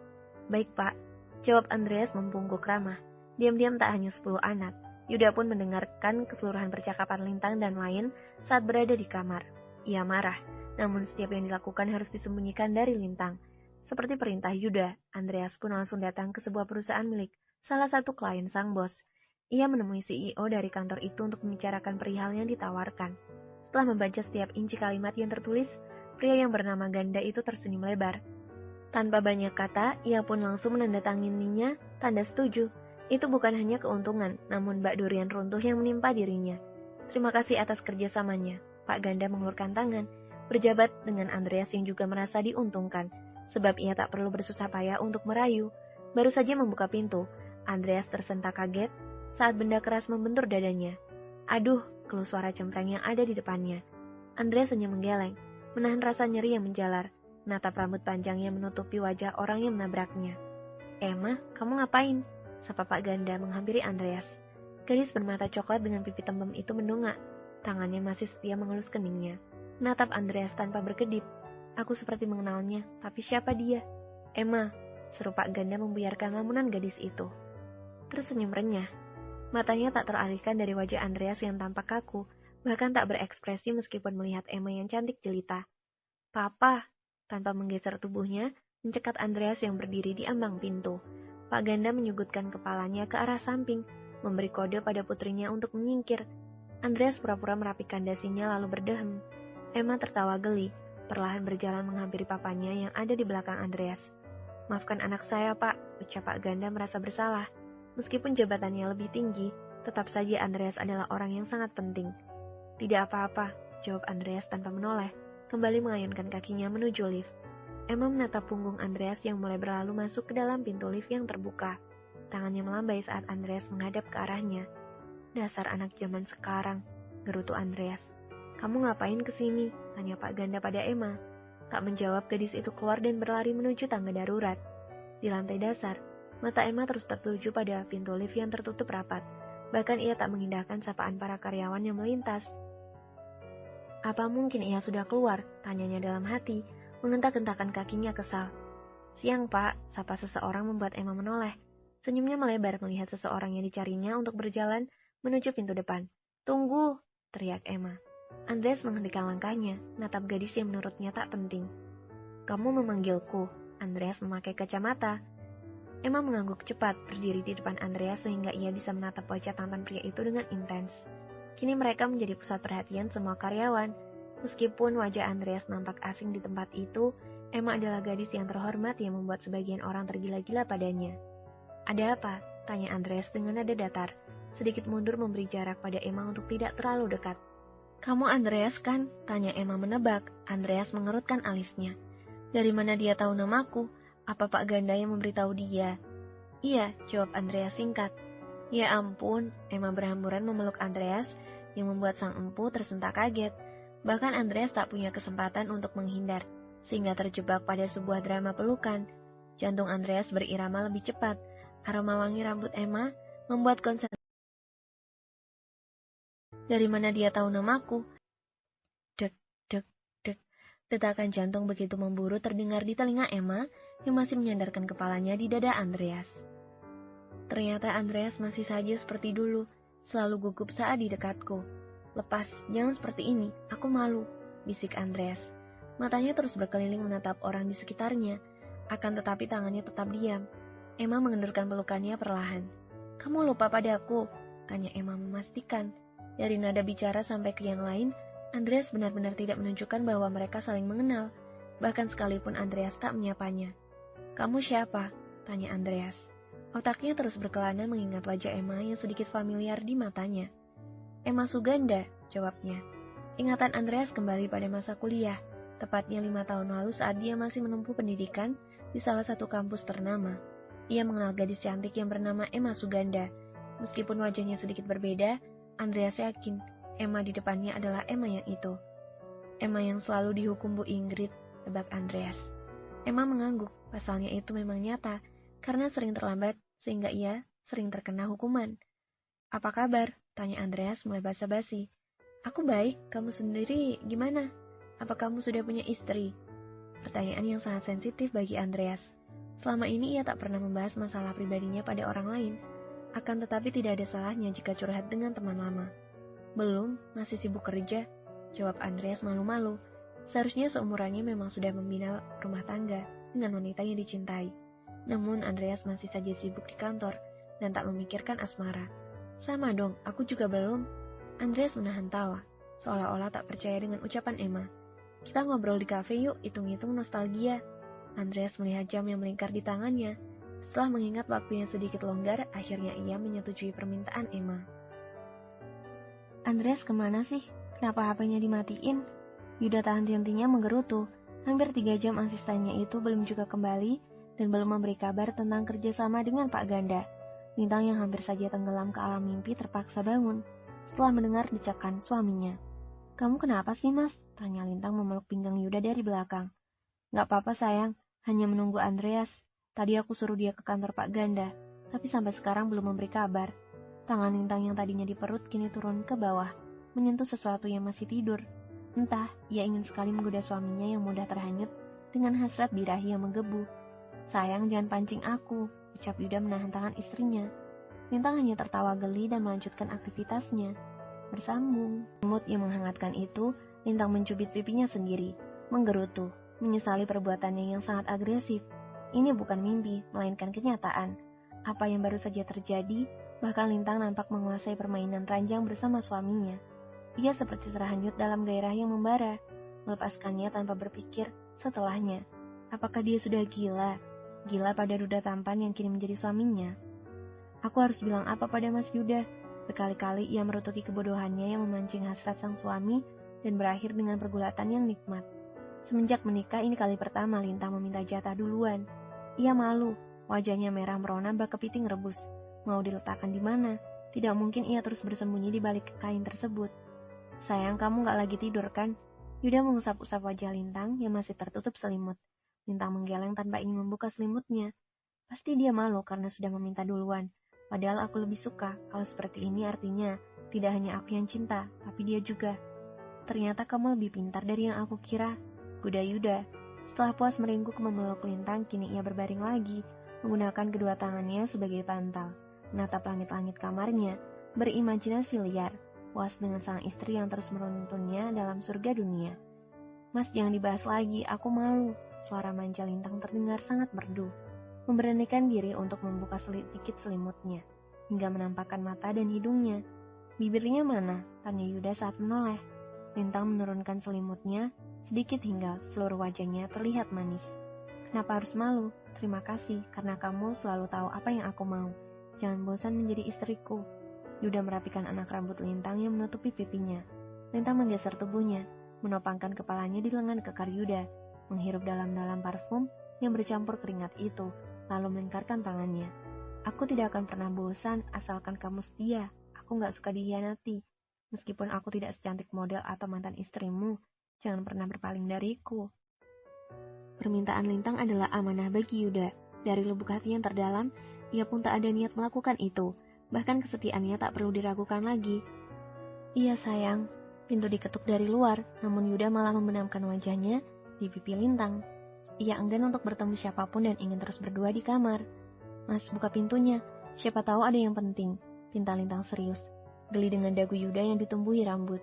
Baik Pak, jawab Andreas membungkuk ramah. Diam-diam tak hanya 10 anak, Yuda pun mendengarkan keseluruhan percakapan Lintang dan lain saat berada di kamar. Ia marah, namun setiap yang dilakukan harus disembunyikan dari Lintang. Seperti perintah Yuda, Andreas pun langsung datang ke sebuah perusahaan milik salah satu klien sang bos. Ia menemui CEO dari kantor itu untuk membicarakan perihal yang ditawarkan. Setelah membaca setiap inci kalimat yang tertulis, pria yang bernama Ganda itu tersenyum lebar. Tanpa banyak kata, ia pun langsung menandatangininya tanda setuju. Itu bukan hanya keuntungan, namun bak durian runtuh yang menimpa dirinya. Terima kasih atas kerjasamanya. Pak Ganda mengulurkan tangan, berjabat dengan Andreas yang juga merasa diuntungkan. Sebab ia tak perlu bersusah payah untuk merayu. Baru saja membuka pintu, Andreas tersentak kaget saat benda keras membentur dadanya. Aduh, keluh suara cempreng yang ada di depannya. Andreas hanya menggeleng, menahan rasa nyeri yang menjalar, menatap rambut panjang yang menutupi wajah orang yang menabraknya. Emma, kamu ngapain? Sapa Pak Ganda menghampiri Andreas. Gadis bermata coklat dengan pipi tembem itu mendongak. Tangannya masih setia mengelus keningnya. Menatap Andreas tanpa berkedip. Aku seperti mengenalnya, tapi siapa dia? Emma, seru Pak Ganda membuyarkan lamunan gadis itu. Tersenyum renyah. Matanya tak teralihkan dari wajah Andreas yang tampak kaku, bahkan tak berekspresi meskipun melihat Emma yang cantik jelita. Papa, tanpa menggeser tubuhnya, mencekat Andreas yang berdiri di ambang pintu. Pak Ganda menyugutkan kepalanya ke arah samping, memberi kode pada putrinya untuk menyingkir. Andreas pura-pura merapikan dasinya lalu berdehem. Emma tertawa geli, perlahan berjalan menghampiri papanya yang ada di belakang Andreas. Maafkan anak saya, Pak, ucap Pak Ganda merasa bersalah. Meskipun jabatannya lebih tinggi, tetap saja Andreas adalah orang yang sangat penting. Tidak apa-apa, jawab Andreas tanpa menoleh, kembali mengayunkan kakinya menuju lift. Emma menatap punggung Andreas yang mulai berlalu masuk ke dalam pintu lift yang terbuka. Tangannya melambai saat Andreas menghadap ke arahnya. Dasar anak zaman sekarang, gerutu Andreas. Kamu ngapain kesini? Tanya Pak Ganda pada Emma. Tak menjawab, gadis itu keluar dan berlari menuju tangga darurat. Di lantai dasar, mata Emma terus tertuju pada pintu lift yang tertutup rapat. Bahkan ia tak mengindahkan sapaan para karyawan yang melintas. Apa mungkin ia sudah keluar? Tanyanya dalam hati, mengentak-entakan kakinya kesal. Siang, Pak, sapa seseorang membuat Emma menoleh. Senyumnya melebar melihat seseorang yang dicarinya untuk berjalan menuju pintu depan. Tunggu, teriak Emma. Andreas menghentikan langkahnya, natap gadis yang menurutnya tak penting. Kamu memanggilku? Andreas memakai kacamata. Emma mengangguk cepat, berdiri di depan Andreas sehingga ia bisa menatap wajah tampan pria itu dengan intens. Kini mereka menjadi pusat perhatian semua karyawan. Meskipun wajah Andreas nampak asing di tempat itu, Emma adalah gadis yang terhormat yang membuat sebagian orang tergila-gila padanya. "Ada apa?" tanya Andreas dengan nada datar, sedikit mundur memberi jarak pada Emma untuk tidak terlalu dekat. "Kamu Andreas kan?" tanya Emma menebak. Andreas mengerutkan alisnya. "Dari mana dia tahu namaku? Apa Pak Ganda yang memberitahu dia?" "Iya," jawab Andreas singkat. "Ya ampun," Emma berhamburan memeluk Andreas, yang membuat sang empu tersentak kaget. Bahkan Andreas tak punya kesempatan untuk menghindar, sehingga terjebak pada sebuah drama pelukan. Jantung Andreas berirama lebih cepat. Aroma wangi rambut Emma membuat konsen. "Dari mana dia tahu namaku?" Dek, dek, dek. Detakan jantung begitu memburu terdengar di telinga Emma yang masih menyandarkan kepalanya di dada Andreas. Ternyata Andreas masih saja seperti dulu, selalu gugup saat di dekatku. "Lepas, jangan seperti ini, aku malu," bisik Andreas. Matanya terus berkeliling menatap orang di sekitarnya, akan tetapi tangannya tetap diam. Emma mengendurkan pelukannya perlahan. "Kamu lupa padaku?" tanya Emma memastikan. Dari nada bicara sampai ke yang lain, Andreas benar-benar tidak menunjukkan bahwa mereka saling mengenal, bahkan sekalipun Andreas tak menyapanya. "Kamu siapa?" tanya Andreas. Otaknya terus berkelana mengingat wajah Emma yang sedikit familiar di matanya. "Emma Suganda," jawabnya. Ingatan Andreas kembali pada masa kuliah, tepatnya 5 tahun lalu saat dia masih menempuh pendidikan di salah satu kampus ternama. Ia mengenal gadis cantik yang bernama Emma Suganda. Meskipun wajahnya sedikit berbeda, Andreas yakin Emma di depannya adalah Emma yang itu. "Emma yang selalu dihukum Bu Ingrid," tebak Andreas. Emma mengangguk, pasalnya itu memang nyata, karena sering terlambat sehingga ia sering terkena hukuman. "Apa kabar?" tanya Andreas mulai basa-basi. "Aku baik, kamu sendiri gimana? Apa kamu sudah punya istri?" Pertanyaan yang sangat sensitif bagi Andreas. Selama ini ia tak pernah membahas masalah pribadinya pada orang lain, akan tetapi tidak ada salahnya jika curhat dengan teman lama. "Belum, masih sibuk kerja," jawab Andreas malu-malu. Seharusnya seumurannya memang sudah membina rumah tangga dengan wanita yang dicintai. Namun Andreas masih saja sibuk di kantor dan tak memikirkan asmara. "Sama dong, aku juga belum." Andreas menahan tawa, seolah-olah tak percaya dengan ucapan Emma. "Kita ngobrol di kafe yuk, hitung-hitung nostalgia." Andreas melihat jam yang melingkar di tangannya. Setelah mengingat waktu yang sedikit longgar, akhirnya ia menyetujui permintaan Emma. "Andreas kemana sih? Kenapa HP-nya dimatiin?" Yuda tak henti-hentinya menggerutu. Hampir 3 jam asistennya itu belum juga kembali dan belum memberi kabar tentang kerjasama dengan Pak Ganda. Lintang yang hampir saja tenggelam ke alam mimpi terpaksa bangun setelah mendengar decakan suaminya. "Kamu kenapa sih, Mas?" tanya Lintang memeluk pinggang Yuda dari belakang. "Gak apa-apa sayang, hanya menunggu Andreas. Tadi aku suruh dia ke kantor Pak Ganda, tapi sampai sekarang belum memberi kabar." Tangan Lintang yang tadinya di perut kini turun ke bawah, menyentuh sesuatu yang masih tidur. Entah, ia ingin sekali menggoda suaminya yang mudah terhanyut dengan hasrat birahi yang menggebu. "Sayang, jangan pancing aku," ucap Yuda menahan tangan istrinya. Lintang hanya tertawa geli dan melanjutkan aktivitasnya. Bersambung. Mood yang menghangatkan itu, Lintang mencubit pipinya sendiri, menggerutu, menyesali perbuatannya yang sangat agresif. Ini bukan mimpi, melainkan kenyataan. Apa yang baru saja terjadi, bahkan Lintang nampak menguasai permainan ranjang bersama suaminya. Ia seperti terhanyut dalam gairah yang membara, melepaskannya tanpa berpikir setelahnya. Apakah dia sudah gila? Gila pada duda tampan yang kini menjadi suaminya. "Aku harus bilang apa pada Mas Yuda?" Berkali-kali ia merutuki kebodohannya yang memancing hasrat sang suami dan berakhir dengan pergulatan yang nikmat. Semenjak menikah ini kali pertama Lintang meminta jatah duluan. Ia malu, wajahnya merah merona bak kepiting rebus. Mau diletakkan di mana? Tidak mungkin ia terus bersembunyi di balik kain tersebut. "Sayang, kamu gak lagi tidur kan?" Yuda mengusap-usap wajah Lintang yang masih tertutup selimut. Lintang menggeleng tanpa ingin membuka selimutnya. Pasti dia malu karena sudah meminta duluan. Padahal aku lebih suka kalau seperti ini, artinya tidak hanya aku yang cinta, tapi dia juga. "Ternyata kamu lebih pintar dari yang aku kira," guda Yuda. Setelah puas meringkuk memeluk Lintang, kini ia berbaring lagi, menggunakan kedua tangannya sebagai bantal, menatap langit-langit kamarnya, berimajinasi liar, puas dengan sang istri yang terus menuntunnya dalam surga dunia. "Mas, jangan dibahas lagi, aku malu." Suara manja Lintang terdengar sangat merdu. memberanikan diri untuk membuka sedikit selimutnya, hingga menampakkan mata dan hidungnya. Bibirnya mana? Tanya Yuda saat menoleh. Lintang menurunkan selimutnya, sedikit hingga seluruh wajahnya terlihat manis. Kenapa harus malu? Terima kasih, karena kamu selalu tahu apa yang aku mau. Jangan bosan menjadi istriku. Yuda merapikan anak rambut Lintang yang menutupi pipinya. Lintang menggeser tubuhnya, menopangkan kepalanya di lengan kekar Yuda, menghirup dalam-dalam parfum yang bercampur keringat itu, lalu melingkarkan tangannya. Aku tidak akan pernah bosan asalkan kamu setia. Aku gak suka dihianati. Meskipun aku tidak secantik model atau mantan istrimu, jangan pernah berpaling dariku. Permintaan Lintang adalah amanah bagi Yuda. Dari lubuk hati yang terdalam, ia pun tak ada niat melakukan itu. Bahkan kesetiaannya tak perlu diragukan lagi. Iya sayang. Pintu diketuk dari luar, namun Yuda malah membenamkan wajahnya di pipi Lintang. Ia enggan untuk bertemu siapapun dan ingin terus berdua di kamar. Mas, buka pintunya. Siapa tahu ada yang penting. Pinta Lintang serius. Geli dengan dagu Yuda yang ditumbuhi rambut.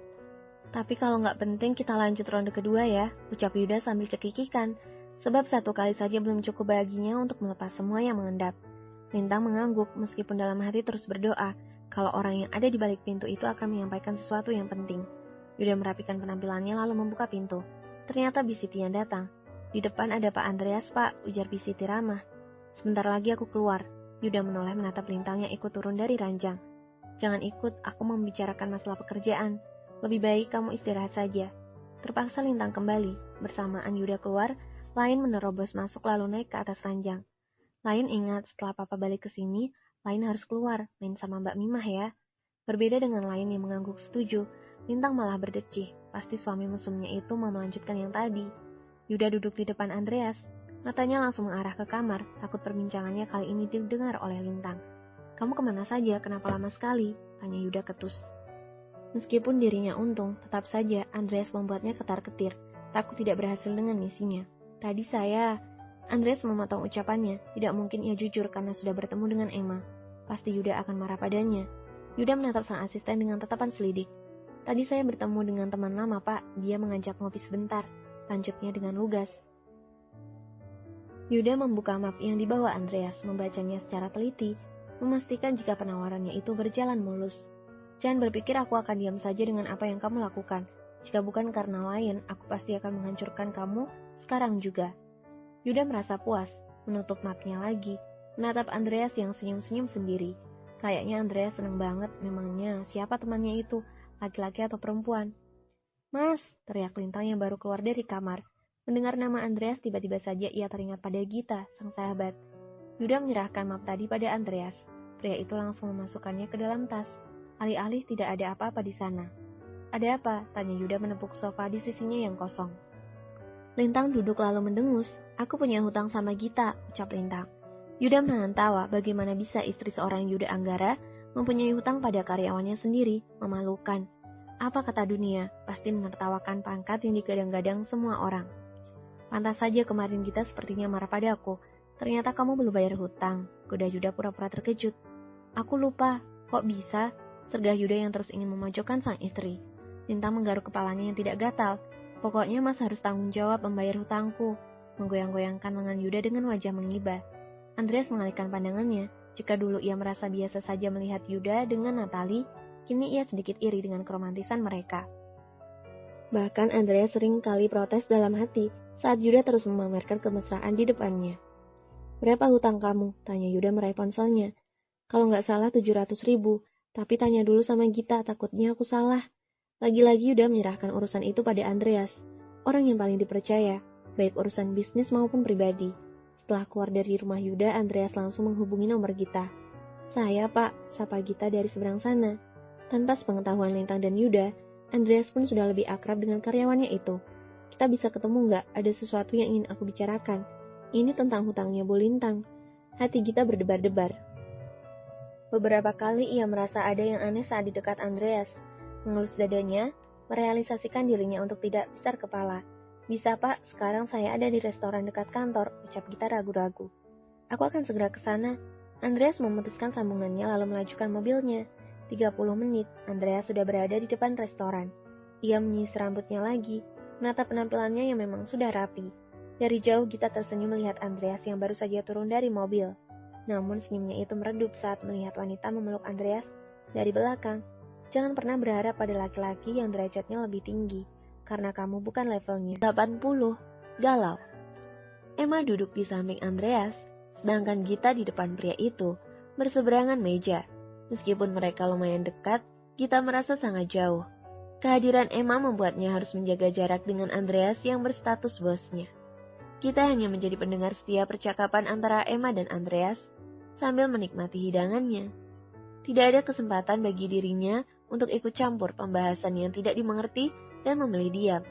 Tapi kalau nggak penting kita lanjut ronde kedua ya, ucap Yuda sambil cekikikan. Sebab satu kali saja belum cukup baginya untuk melepas semua yang mengendap. Lintang mengangguk meskipun dalam hati terus berdoa kalau orang yang ada di balik pintu itu akan menyampaikan sesuatu yang penting. Yuda merapikan penampilannya lalu membuka pintu. Ternyata Bisiti yang datang. Di depan ada Pak Andreas, Pak, ujar Bisiti ramah. Sebentar lagi aku keluar. Yuda menoleh menatap Lintang yang ikut turun dari ranjang. Jangan ikut, aku mau membicarakan masalah pekerjaan. Lebih baik kamu istirahat saja. Terpaksa Lintang kembali. Bersamaan Yuda keluar, Lain menerobos masuk lalu naik ke atas ranjang. Lain ingat setelah papa balik ke sini, Lain harus keluar, main sama Mbak Mimah ya. Berbeda dengan Lain yang mengangguk setuju, Lintang malah berdecih. Pasti suami mesumnya itu mau melanjutkan yang tadi. Yuda duduk di depan Andreas. Matanya langsung mengarah ke kamar, takut perbincangannya kali ini didengar oleh Lintang. Kamu kemana saja? Kenapa lama sekali? Tanya Yuda ketus. Meskipun dirinya untung, tetap saja Andreas membuatnya ketar-ketir. Takut tidak berhasil dengan misinya. Tadi saya... Andreas memotong ucapannya. Tidak mungkin ia jujur karena sudah bertemu dengan Emma. Pasti Yuda akan marah padanya. Yuda menatap sang asisten dengan tatapan selidik. Tadi saya bertemu dengan teman lama, Pak. Dia mengajak ngopi sebentar. Lanjutnya dengan lugas. Yuda membuka map yang dibawa Andreas, membacanya secara teliti, memastikan jika penawarannya itu berjalan mulus. Jangan berpikir aku akan diam saja dengan apa yang kamu lakukan. Jika bukan karena Lain, aku pasti akan menghancurkan kamu sekarang juga. Yuda merasa puas, menutup mapnya lagi, menatap Andreas yang senyum-senyum sendiri. Kayaknya Andreas senang banget, memangnya siapa temannya itu, laki-laki atau perempuan. Mas, teriak Lintang yang baru keluar dari kamar. Mendengar nama Andreas, tiba-tiba saja ia teringat pada Gita, sang sahabat. Yuda menyerahkan map tadi pada Andreas. Pria itu langsung memasukkannya ke dalam tas. Alih-alih tidak ada apa-apa di sana. Ada apa? Tanya Yuda menepuk sofa di sisinya yang kosong. Lintang duduk lalu mendengus. Aku punya hutang sama Gita, ucap Lintang. Yuda menahan tawa, bagaimana bisa istri seorang Yuda Anggara mempunyai hutang pada karyawannya sendiri, memalukan. Apa kata dunia? Pasti menertawakan pangkat yang digadang-gadang semua orang. Pantas saja kemarin Gita sepertinya marah padaku. Ternyata kamu belum bayar hutang. Goda Yuda pura-pura terkejut. Aku lupa. Kok bisa? Sergah Yuda yang terus ingin memojokkan sang istri. Lintang menggaruk kepalanya yang tidak gatal. Pokoknya Mas harus tanggung jawab membayar hutangku. Menggoyang-goyangkan lengan Yuda dengan wajah mengibah. Andreas mengalihkan pandangannya. Jika dulu ia merasa biasa saja melihat Yuda dengan Natalie, kini ia sedikit iri dengan keromantisan mereka. Bahkan Andreas sering kali protes dalam hati saat Yuda terus memamerkan kemesraan di depannya. Berapa hutang kamu? Tanya Yuda meraih ponselnya. Kalau nggak salah 700.000, tapi tanya dulu sama Gita, takutnya aku salah. Lagi-lagi Yuda menyerahkan urusan itu pada Andreas, orang yang paling dipercaya, baik urusan bisnis maupun pribadi. Setelah keluar dari rumah Yuda, Andreas langsung menghubungi nomor Gita. Saya, Pak, sapa Gita dari seberang sana. Tanpa sepengetahuan Lintang dan Yuda, Andreas pun sudah lebih akrab dengan karyawannya itu. Kita bisa ketemu nggak? Ada sesuatu yang ingin aku bicarakan. Ini tentang hutangnya Bu Lintang. Hati Gita berdebar-debar. Beberapa kali ia merasa ada yang aneh saat di dekat Andreas. Mengelus dadanya, merealisasikan dirinya untuk tidak besar kepala. Bisa Pak, sekarang saya ada di restoran dekat kantor, ucap Gita ragu-ragu. Aku akan segera ke sana. Andreas memutuskan sambungannya lalu melajukan mobilnya. 30 menit, Andreas sudah berada di depan restoran. Ia menyisir rambutnya lagi, menatap penampilannya yang memang sudah rapi. Dari jauh Gita tersenyum melihat Andreas yang baru saja turun dari mobil. Namun senyumnya itu meredup saat melihat wanita memeluk Andreas dari belakang. Jangan pernah berharap pada laki-laki yang derajatnya lebih tinggi, karena kamu bukan levelnya. 80. Galau. Emma duduk di samping Andreas, sedangkan Gita di depan pria itu, berseberangan meja. Meskipun mereka lumayan dekat, Gita merasa sangat jauh. Kehadiran Emma membuatnya harus menjaga jarak dengan Andreas yang berstatus bosnya. Gita hanya menjadi pendengar setia percakapan antara Emma dan Andreas, sambil menikmati hidangannya. Tidak ada kesempatan bagi dirinya untuk ikut campur pembahasan yang tidak dimengerti dan memilih diam.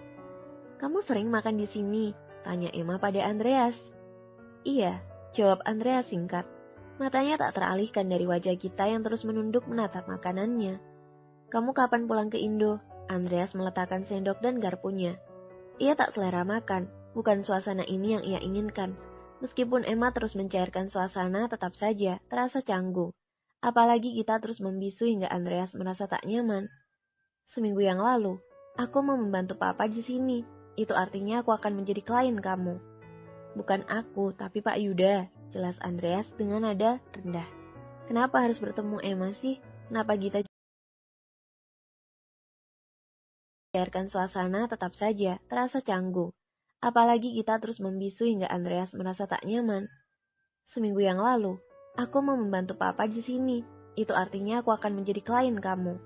"Kamu sering makan di sini?" tanya Emma pada Andreas. "Iya," jawab Andreas singkat. Matanya tak teralihkan dari wajah Gita yang terus menunduk menatap makanannya. "Kamu kapan pulang ke Indo?" Andreas meletakkan sendok dan garpunya. Ia tak selera makan, bukan suasana ini yang ia inginkan. Meskipun Emma terus mencairkan suasana, tetap saja terasa canggung. Apalagi Gita terus membisu hingga Andreas merasa tak nyaman. "Seminggu yang lalu, aku mau membantu papa di sini. Itu artinya aku akan menjadi klien kamu." "Bukan aku, tapi Pak Yuda," jelas Andreas dengan nada rendah. Kenapa harus bertemu Emma sih? Kenapa Gita biarkan suasana tetap saja terasa canggung. Apalagi Gita terus membisu hingga Andreas merasa tak nyaman. "Seminggu yang lalu, aku mau membantu papa di sini. Itu artinya aku akan menjadi klien kamu."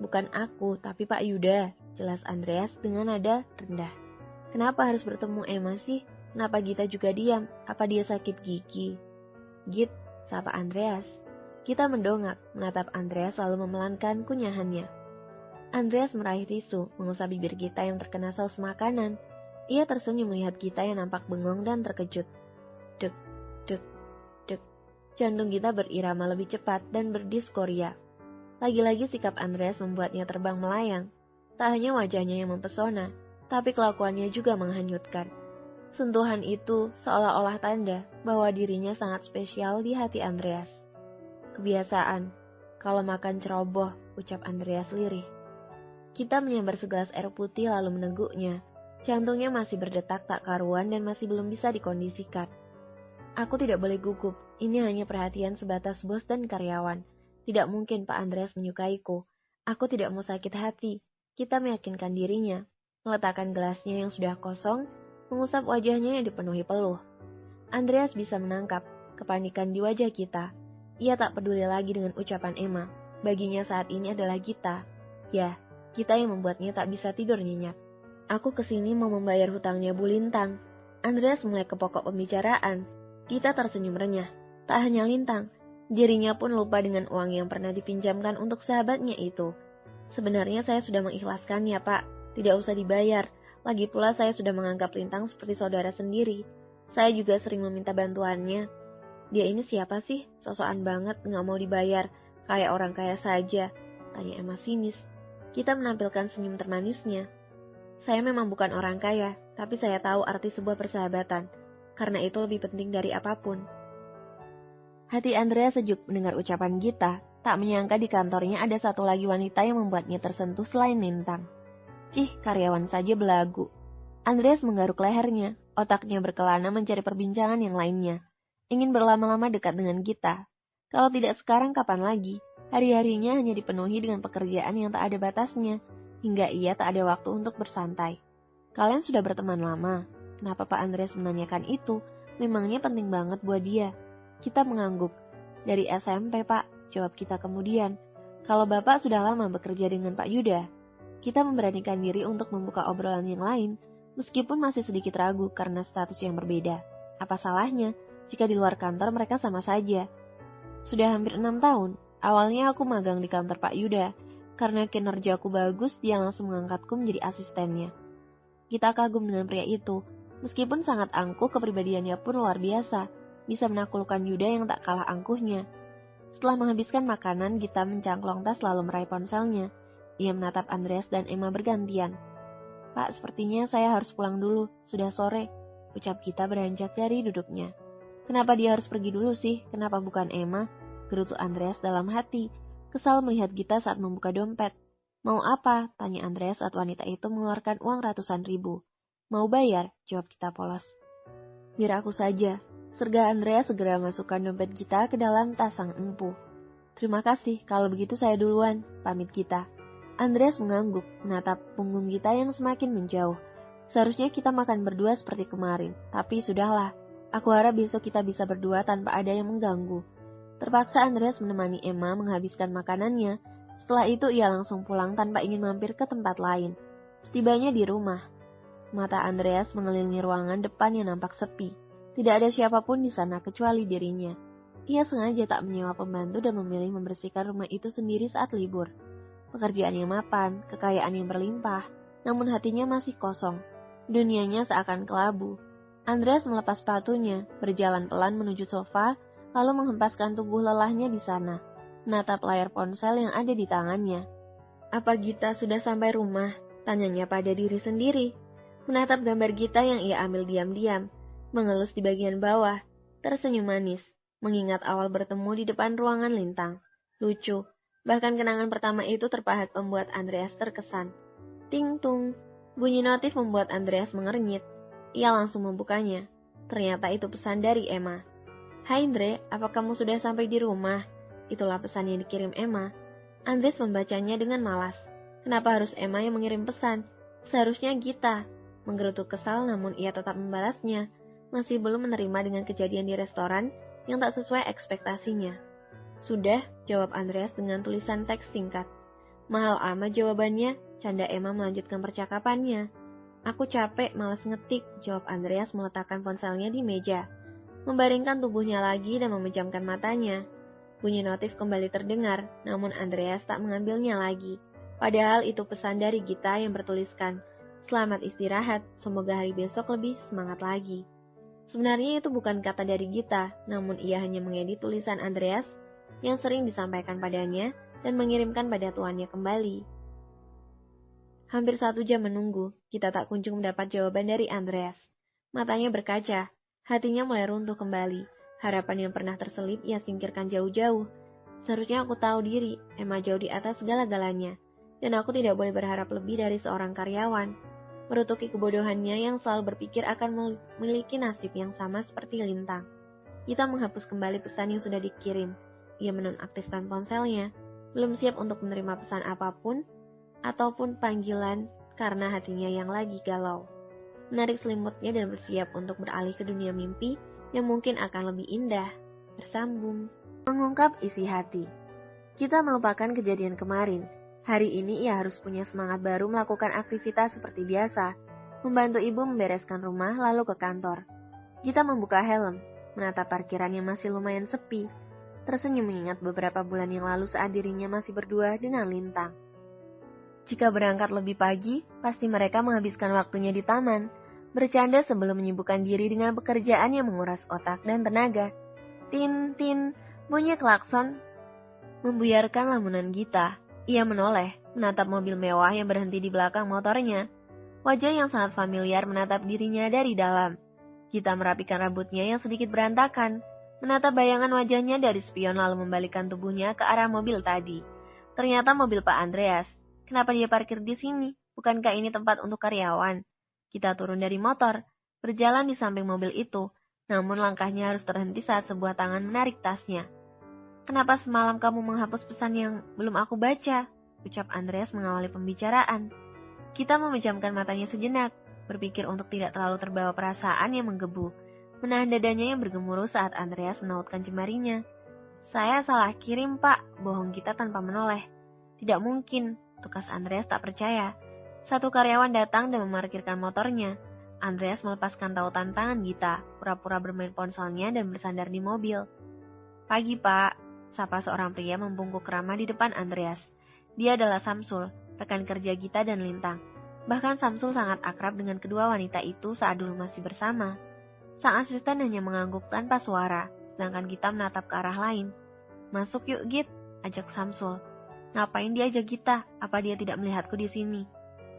"Bukan aku, tapi Pak Yuda," jelas Andreas dengan nada rendah. Kenapa harus bertemu Emma sih? Kenapa Gita juga diam? Apa dia sakit gigi? "Git," sapa Andreas. Gita mendongak, menatap Andreas lalu memelankan kunyahannya. Andreas meraih tisu, mengusap bibir Gita yang terkena saus makanan. Ia tersenyum melihat Gita yang nampak bengong dan terkejut. Dek, dek, dek. Jantung Gita berirama lebih cepat dan berdiskoria. Lagi-lagi sikap Andreas membuatnya terbang melayang. Tak hanya wajahnya yang mempesona, tapi kelakuannya juga menghanyutkan. Sentuhan itu seolah-olah tanda bahwa dirinya sangat spesial di hati Andreas. "Kebiasaan, kalau makan ceroboh," ucap Andreas lirih. Kita menyambar segelas air putih lalu meneguknya. Jantungnya masih berdetak tak karuan dan masih belum bisa dikondisikan. "Aku tidak boleh gugup, ini hanya perhatian sebatas bos dan karyawan. Tidak mungkin Pak Andreas menyukaiku. Aku tidak mau sakit hati." Kita meyakinkan dirinya, meletakkan gelasnya yang sudah kosong, mengusap wajahnya yang dipenuhi peluh. Andreas bisa menangkap kepanikan di wajah kita. Ia tak peduli lagi dengan ucapan Emma. Baginya saat ini adalah Gita. Ya, Gita yang membuatnya tak bisa tidur nyenyak. "Aku kesini mau membayar hutangnya Bu Lintang." Andreas mulai ke pokok pembicaraan. Gita tersenyum renyah. Tak hanya Lintang, dirinya pun lupa dengan uang yang pernah dipinjamkan untuk sahabatnya itu. "Sebenarnya saya sudah mengikhlaskannya, Pak. Tidak usah dibayar. Lagi pula saya sudah menganggap Lintang seperti saudara sendiri. Saya juga sering meminta bantuannya." "Dia ini siapa sih? Sosokan banget, nggak mau dibayar. Kayak orang kaya saja," tanya Emma sinis. Kita menampilkan senyum termanisnya. "Saya memang bukan orang kaya, tapi saya tahu arti sebuah persahabatan. Karena itu lebih penting dari apapun." Hati Andrea sejuk mendengar ucapan Gita. Tak menyangka di kantornya ada satu lagi wanita yang membuatnya tersentuh selain Lintang. Cih, karyawan saja belagu. Andreas menggaruk lehernya, otaknya berkelana mencari perbincangan yang lainnya. Ingin berlama-lama dekat dengan Gita. Kalau tidak sekarang, kapan lagi? Hari-harinya hanya dipenuhi dengan pekerjaan yang tak ada batasnya, hingga ia tak ada waktu untuk bersantai. "Kalian sudah berteman lama?" Kenapa Pak Andreas menanyakan itu? Memangnya penting banget buat dia. Kita mengangguk. "Dari SMP, Pak," jawab kita kemudian. "Kalau Bapak sudah lama bekerja dengan Pak Yuda?" Kita memberanikan diri untuk membuka obrolan yang lain, meskipun masih sedikit ragu karena status yang berbeda. Apa salahnya jika di luar kantor mereka sama saja? "Sudah hampir 6 tahun. Awalnya aku magang di kantor Pak Yuda. Karena kinerjaku bagus, dia langsung mengangkatku menjadi asistennya." Kita kagum dengan pria itu. Meskipun sangat angkuh, kepribadiannya pun luar biasa. Bisa menaklukkan Yuda yang tak kalah angkuhnya. Setelah menghabiskan makanan, Gita mencangklong tas lalu meraih ponselnya. Ia menatap Andreas dan Emma bergantian. "Pak, sepertinya saya harus pulang dulu. Sudah sore," ucap Gita beranjak dari duduknya. "Kenapa dia harus pergi dulu sih? Kenapa bukan Emma?" gerutu Andreas dalam hati. Kesal melihat Gita saat membuka dompet. "Mau apa?" tanya Andreas saat wanita itu mengeluarkan uang ratusan ribu. "Mau bayar," jawab Gita polos. Biar aku saja. Sergah Andreas segera masukkan dompet Gita ke dalam tas sang empu. Terima kasih, kalau begitu saya duluan, pamit Gita. Andreas mengangguk, menatap punggung Gita yang semakin menjauh. Seharusnya kita makan berdua seperti kemarin, tapi sudahlah. Aku harap besok kita bisa berdua tanpa ada yang mengganggu. Terpaksa Andreas menemani Emma menghabiskan makanannya. Setelah itu ia langsung pulang tanpa ingin mampir ke tempat lain. Setibanya di rumah, mata Andreas mengelilingi ruangan depan yang nampak sepi. Tidak ada siapapun di sana kecuali dirinya. Ia sengaja tak menyewa pembantu dan memilih membersihkan rumah itu sendiri saat libur. Pekerjaan yang mapan, kekayaan yang berlimpah, namun hatinya masih kosong. Dunianya seakan kelabu. Andreas melepas sepatunya, berjalan pelan menuju sofa, lalu menghempaskan tubuh lelahnya di sana, menatap layar ponsel yang ada di tangannya. Apa Gita sudah sampai rumah? Tanyanya pada diri sendiri. Menatap gambar Gita yang ia ambil diam-diam, mengelus di bagian bawah, tersenyum manis, mengingat awal bertemu di depan ruangan lintang. Lucu, bahkan kenangan pertama itu terpahat membuat Andreas terkesan. Ting-tung, bunyi notif membuat Andreas mengernyit. Ia langsung membukanya. Ternyata itu pesan dari Emma. Hai Andre, apa kamu sudah sampai di rumah? Itulah pesan yang dikirim Emma. Andreas membacanya dengan malas. Kenapa harus Emma yang mengirim pesan? Seharusnya Gita. Menggerutu kesal namun ia tetap membalasnya. Masih belum menerima dengan kejadian di restoran yang tak sesuai ekspektasinya. Sudah, jawab Andreas dengan tulisan teks singkat. Mahal amat jawabannya, canda Emma melanjutkan percakapannya. Aku capek, malas ngetik, jawab Andreas meletakkan ponselnya di meja. Membaringkan tubuhnya lagi dan memejamkan matanya. Bunyi notif kembali terdengar, namun Andreas tak mengambilnya lagi. Padahal itu pesan dari Gita yang bertuliskan, selamat istirahat, semoga hari besok lebih semangat lagi. Sebenarnya itu bukan kata dari Gita, namun ia hanya mengedit tulisan Andreas yang sering disampaikan padanya dan mengirimkan pada tuannya kembali. Hampir 1 jam menunggu, Gita tak kunjung mendapat jawaban dari Andreas. Matanya berkaca, hatinya mulai runtuh kembali. Harapan yang pernah terselip ia singkirkan jauh-jauh. Seharusnya aku tahu diri, Emma jauh di atas segala-galanya, dan aku tidak boleh berharap lebih dari seorang karyawan. Merutuki kebodohannya yang selalu berpikir akan memiliki nasib yang sama seperti Lintang. Gita menghapus kembali pesan yang sudah dikirim. Ia menonaktifkan ponselnya, belum siap untuk menerima pesan apapun, ataupun panggilan karena hatinya yang lagi galau. Menarik selimutnya dan bersiap untuk beralih ke dunia mimpi yang mungkin akan lebih indah. Bersambung. Mengungkap isi hati. Kita melupakan kejadian kemarin. Hari ini ia harus punya semangat baru melakukan aktivitas seperti biasa. Membantu ibu membereskan rumah lalu ke kantor. Gita membuka helm, menatap parkiran yang masih lumayan sepi. Tersenyum mengingat beberapa bulan yang lalu saat dirinya masih berdua dengan Lintang. Jika berangkat lebih pagi, pasti mereka menghabiskan waktunya di taman, bercanda sebelum menyibukkan diri dengan pekerjaan yang menguras otak dan tenaga. Tin, tin, bunyi klakson membuyarkan lamunan Gita. Ia menoleh, menatap mobil mewah yang berhenti di belakang motornya. Wajah yang sangat familiar menatap dirinya dari dalam. Gita merapikan rambutnya yang sedikit berantakan, menatap bayangan wajahnya dari spion lalu membalikkan tubuhnya ke arah mobil tadi. Ternyata mobil Pak Andreas. Kenapa dia parkir di sini? Bukankah ini tempat untuk karyawan? Kita turun dari motor, berjalan di samping mobil itu, namun langkahnya harus terhenti saat sebuah tangan menarik tasnya. Kenapa semalam kamu menghapus pesan yang belum aku baca? Ucap Andreas mengawali pembicaraan. Kita memejamkan matanya sejenak, berpikir untuk tidak terlalu terbawa perasaan yang menggebu. Menahan dadanya yang bergemuruh saat Andreas menautkan jemarinya. Saya salah kirim, Pak, bohong Gita tanpa menoleh. Tidak mungkin, tukas Andreas tak percaya. Satu karyawan datang dan memarkirkan motornya. Andreas melepaskan tautan tangan Gita, pura-pura bermain ponselnya dan bersandar di mobil. Pagi, Pak. Sapa seorang pria membungkuk ramah di depan Andreas. Dia adalah Samsul, rekan kerja Gita dan Lintang. Bahkan Samsul sangat akrab dengan kedua wanita itu saat dulu masih bersama. Sang asisten hanya mengangguk tanpa suara, sedangkan Gita menatap ke arah lain. Masuk yuk Git, ajak Samsul. Ngapain dia ajak Gita? Apa dia tidak melihatku di sini?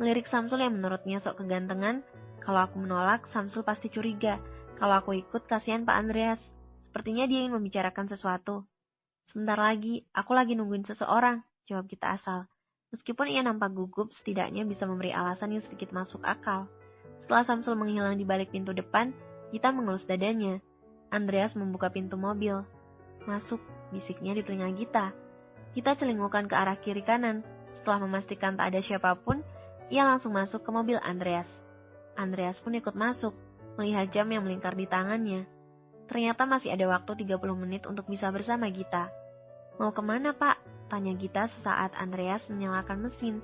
Melirik Samsul yang menurutnya sok kegantengan. Kalau aku menolak, Samsul pasti curiga. Kalau aku ikut, kasihan Pak Andreas. Sepertinya dia ingin membicarakan sesuatu. Sebentar lagi, aku lagi nungguin seseorang, jawab Gita asal. Meskipun ia nampak gugup, setidaknya bisa memberi alasan yang sedikit masuk akal. Setelah Samsul menghilang di balik pintu depan, Gita mengelus dadanya. Andreas membuka pintu mobil. Masuk, bisiknya di telinga Gita. Gita celingukkan ke arah kiri kanan. Setelah memastikan tak ada siapapun, ia langsung masuk ke mobil Andreas. Andreas pun ikut masuk, melihat jam yang melingkar di tangannya. Ternyata masih ada waktu 30 menit untuk bisa bersama Gita. Mau kemana, Pak? Tanya Gita sesaat Andreas menyalakan mesin.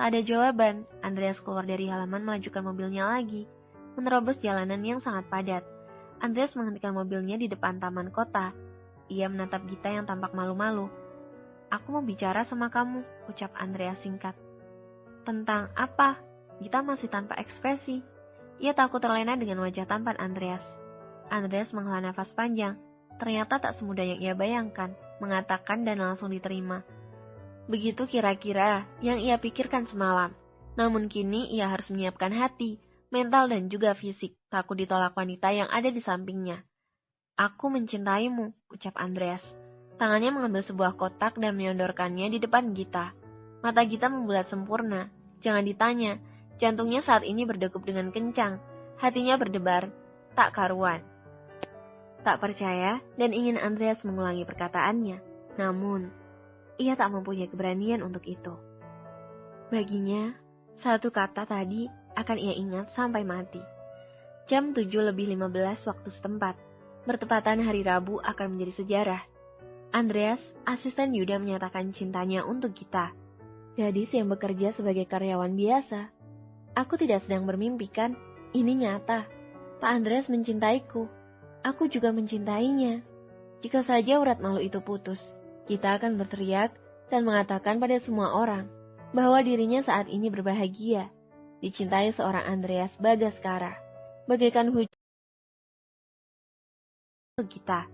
Tak ada jawaban. Andreas keluar dari halaman melanjutkan mobilnya lagi, menerobos jalanan yang sangat padat. Andreas menghentikan mobilnya di depan taman kota. Ia menatap Gita yang tampak malu-malu. Aku mau bicara sama kamu, ucap Andreas singkat. Tentang apa? Gita masih tanpa ekspresi. Ia takut terlena dengan wajah tampan Andreas. Andreas menghela nafas panjang. Ternyata tak semudah yang ia bayangkan, mengatakan dan langsung diterima. Begitu kira-kira yang ia pikirkan semalam. Namun kini ia harus menyiapkan hati, mental dan juga fisik, takut ditolak wanita yang ada di sampingnya. Aku mencintaimu, ucap Andreas. Tangannya mengambil sebuah kotak dan menyodorkannya di depan Gita. Mata Gita membulat sempurna. Jangan ditanya, jantungnya saat ini berdegup dengan kencang. Hatinya berdebar, tak karuan. Tak percaya dan ingin Andreas mengulangi perkataannya. Namun, ia tak mempunyai keberanian untuk itu. Baginya, satu kata tadi akan ia ingat sampai mati. Jam 7:15 waktu setempat. Bertepatan hari Rabu akan menjadi sejarah. Andreas, asisten Yuda menyatakan cintanya untuk Gita. Gadis yang bekerja sebagai karyawan biasa. Aku tidak sedang bermimpi kan? Ini nyata. Pak Andreas mencintaiku. Aku juga mencintainya. Jika saja urat malu itu putus, Gita akan berteriak dan mengatakan pada semua orang bahwa dirinya saat ini berbahagia, dicintai seorang Andreas Bagaskara, bagaikan hujan Gita.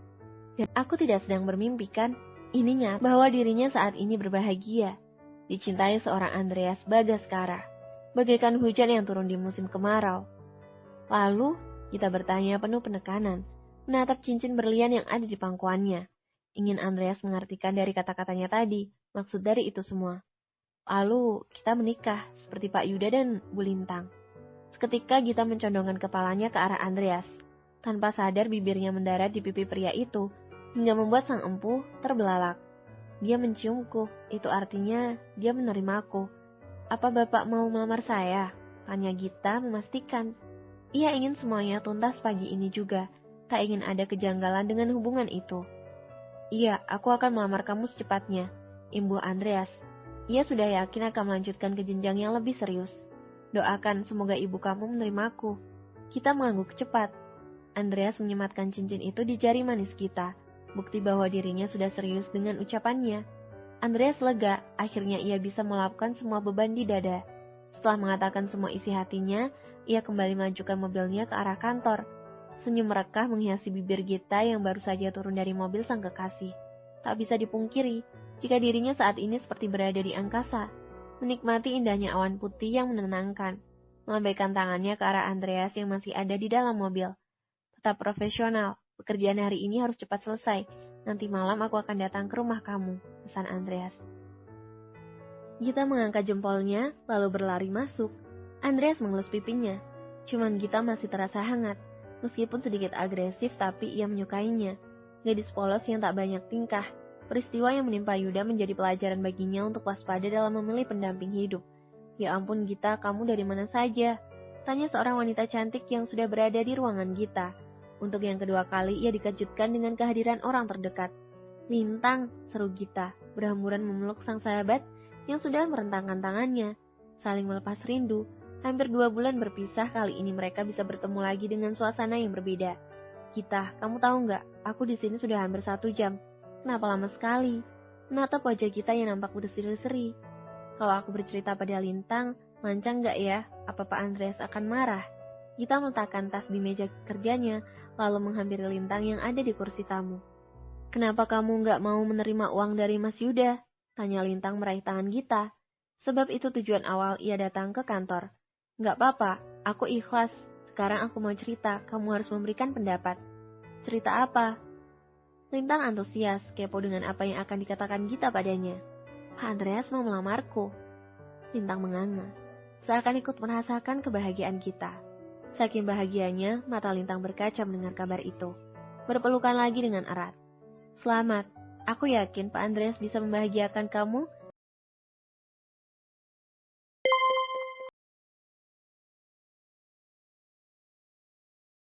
Dan aku tidak sedang bermimpi kan? Ini nyata bahwa dirinya saat ini berbahagia, dicintai seorang Andreas Bagaskara, bagaikan hujan yang turun di musim kemarau. Lalu, Gita bertanya penuh penekanan, menatap cincin berlian yang ada di pangkuannya. Ingin Andreas mengartikan dari kata-katanya tadi, maksud dari itu semua. Lalu, kita menikah, seperti Pak Yuda dan Bu Lintang. Seketika Gita mencondongkan kepalanya ke arah Andreas. Tanpa sadar bibirnya mendarat di pipi pria itu, hingga membuat sang empu terbelalak. Dia menciumku, itu artinya dia menerimaku. Apa Bapak mau melamar saya? Tanya Gita memastikan. Ia ingin semuanya tuntas pagi ini juga, tak ingin ada kejanggalan dengan hubungan itu. Iya, aku akan melamar kamu secepatnya, imbuh Andreas. Ia sudah yakin akan melanjutkan ke jenjang yang lebih serius. Doakan semoga ibu kamu menerimaku. Kita mengangguk cepat. Andreas menyematkan cincin itu di jari manis Gita, bukti bahwa dirinya sudah serius dengan ucapannya. Andreas lega, akhirnya ia bisa melakukan semua beban di dada. Setelah mengatakan semua isi hatinya, ia kembali melanjutkan mobilnya ke arah kantor. Senyum merekah menghiasi bibir Gita yang baru saja turun dari mobil sang kekasih. Tak bisa dipungkiri, jika dirinya saat ini seperti berada di angkasa, menikmati indahnya awan putih yang menenangkan, melambaikan tangannya ke arah Andreas yang masih ada di dalam mobil. Tetap profesional, pekerjaan hari ini harus cepat selesai, nanti malam aku akan datang ke rumah kamu, pesan Andreas. Gita mengangkat jempolnya, lalu berlari masuk. Andreas mengelus pipinya, cuman Gita masih terasa hangat. Meskipun sedikit agresif, tapi ia menyukainya. Gadis polos yang tak banyak tingkah. Peristiwa yang menimpa Yuda menjadi pelajaran baginya untuk waspada dalam memilih pendamping hidup. Ya ampun Gita, kamu dari mana saja? Tanya seorang wanita cantik yang sudah berada di ruangan Gita. Untuk yang kedua kali, ia dikejutkan dengan kehadiran orang terdekat. Lintang, seru Gita, berhamburan memeluk sang sahabat yang sudah merentangkan tangannya. Saling melepas rindu. Hampir 2 bulan berpisah, kali ini mereka bisa bertemu lagi dengan suasana yang berbeda. Gita, kamu tahu nggak? Aku di sini sudah hampir 1 jam. Kenapa lama sekali? Menatap wajah Gita yang nampak berseri-seri. Kalau aku bercerita pada Lintang, mancang nggak ya? Apa Pak Andreas akan marah? Gita meletakkan tas di meja kerjanya, lalu menghampiri Lintang yang ada di kursi tamu. Kenapa kamu nggak mau menerima uang dari Mas Yuda? Tanya Lintang meraih tangan Gita. Sebab itu tujuan awal ia datang ke kantor. Nggak apa-apa, aku ikhlas. Sekarang aku mau cerita, kamu harus memberikan pendapat. Cerita apa? Lintang antusias, kepo dengan apa yang akan dikatakan Gita padanya. Pak Andreas mau melamarku. Lintang menganga, seakan ikut merasakan kebahagiaan Gita. Saking bahagianya, mata Lintang berkaca mendengar kabar itu. Berpelukan lagi dengan erat. Selamat, aku yakin Pak Andreas bisa membahagiakan kamu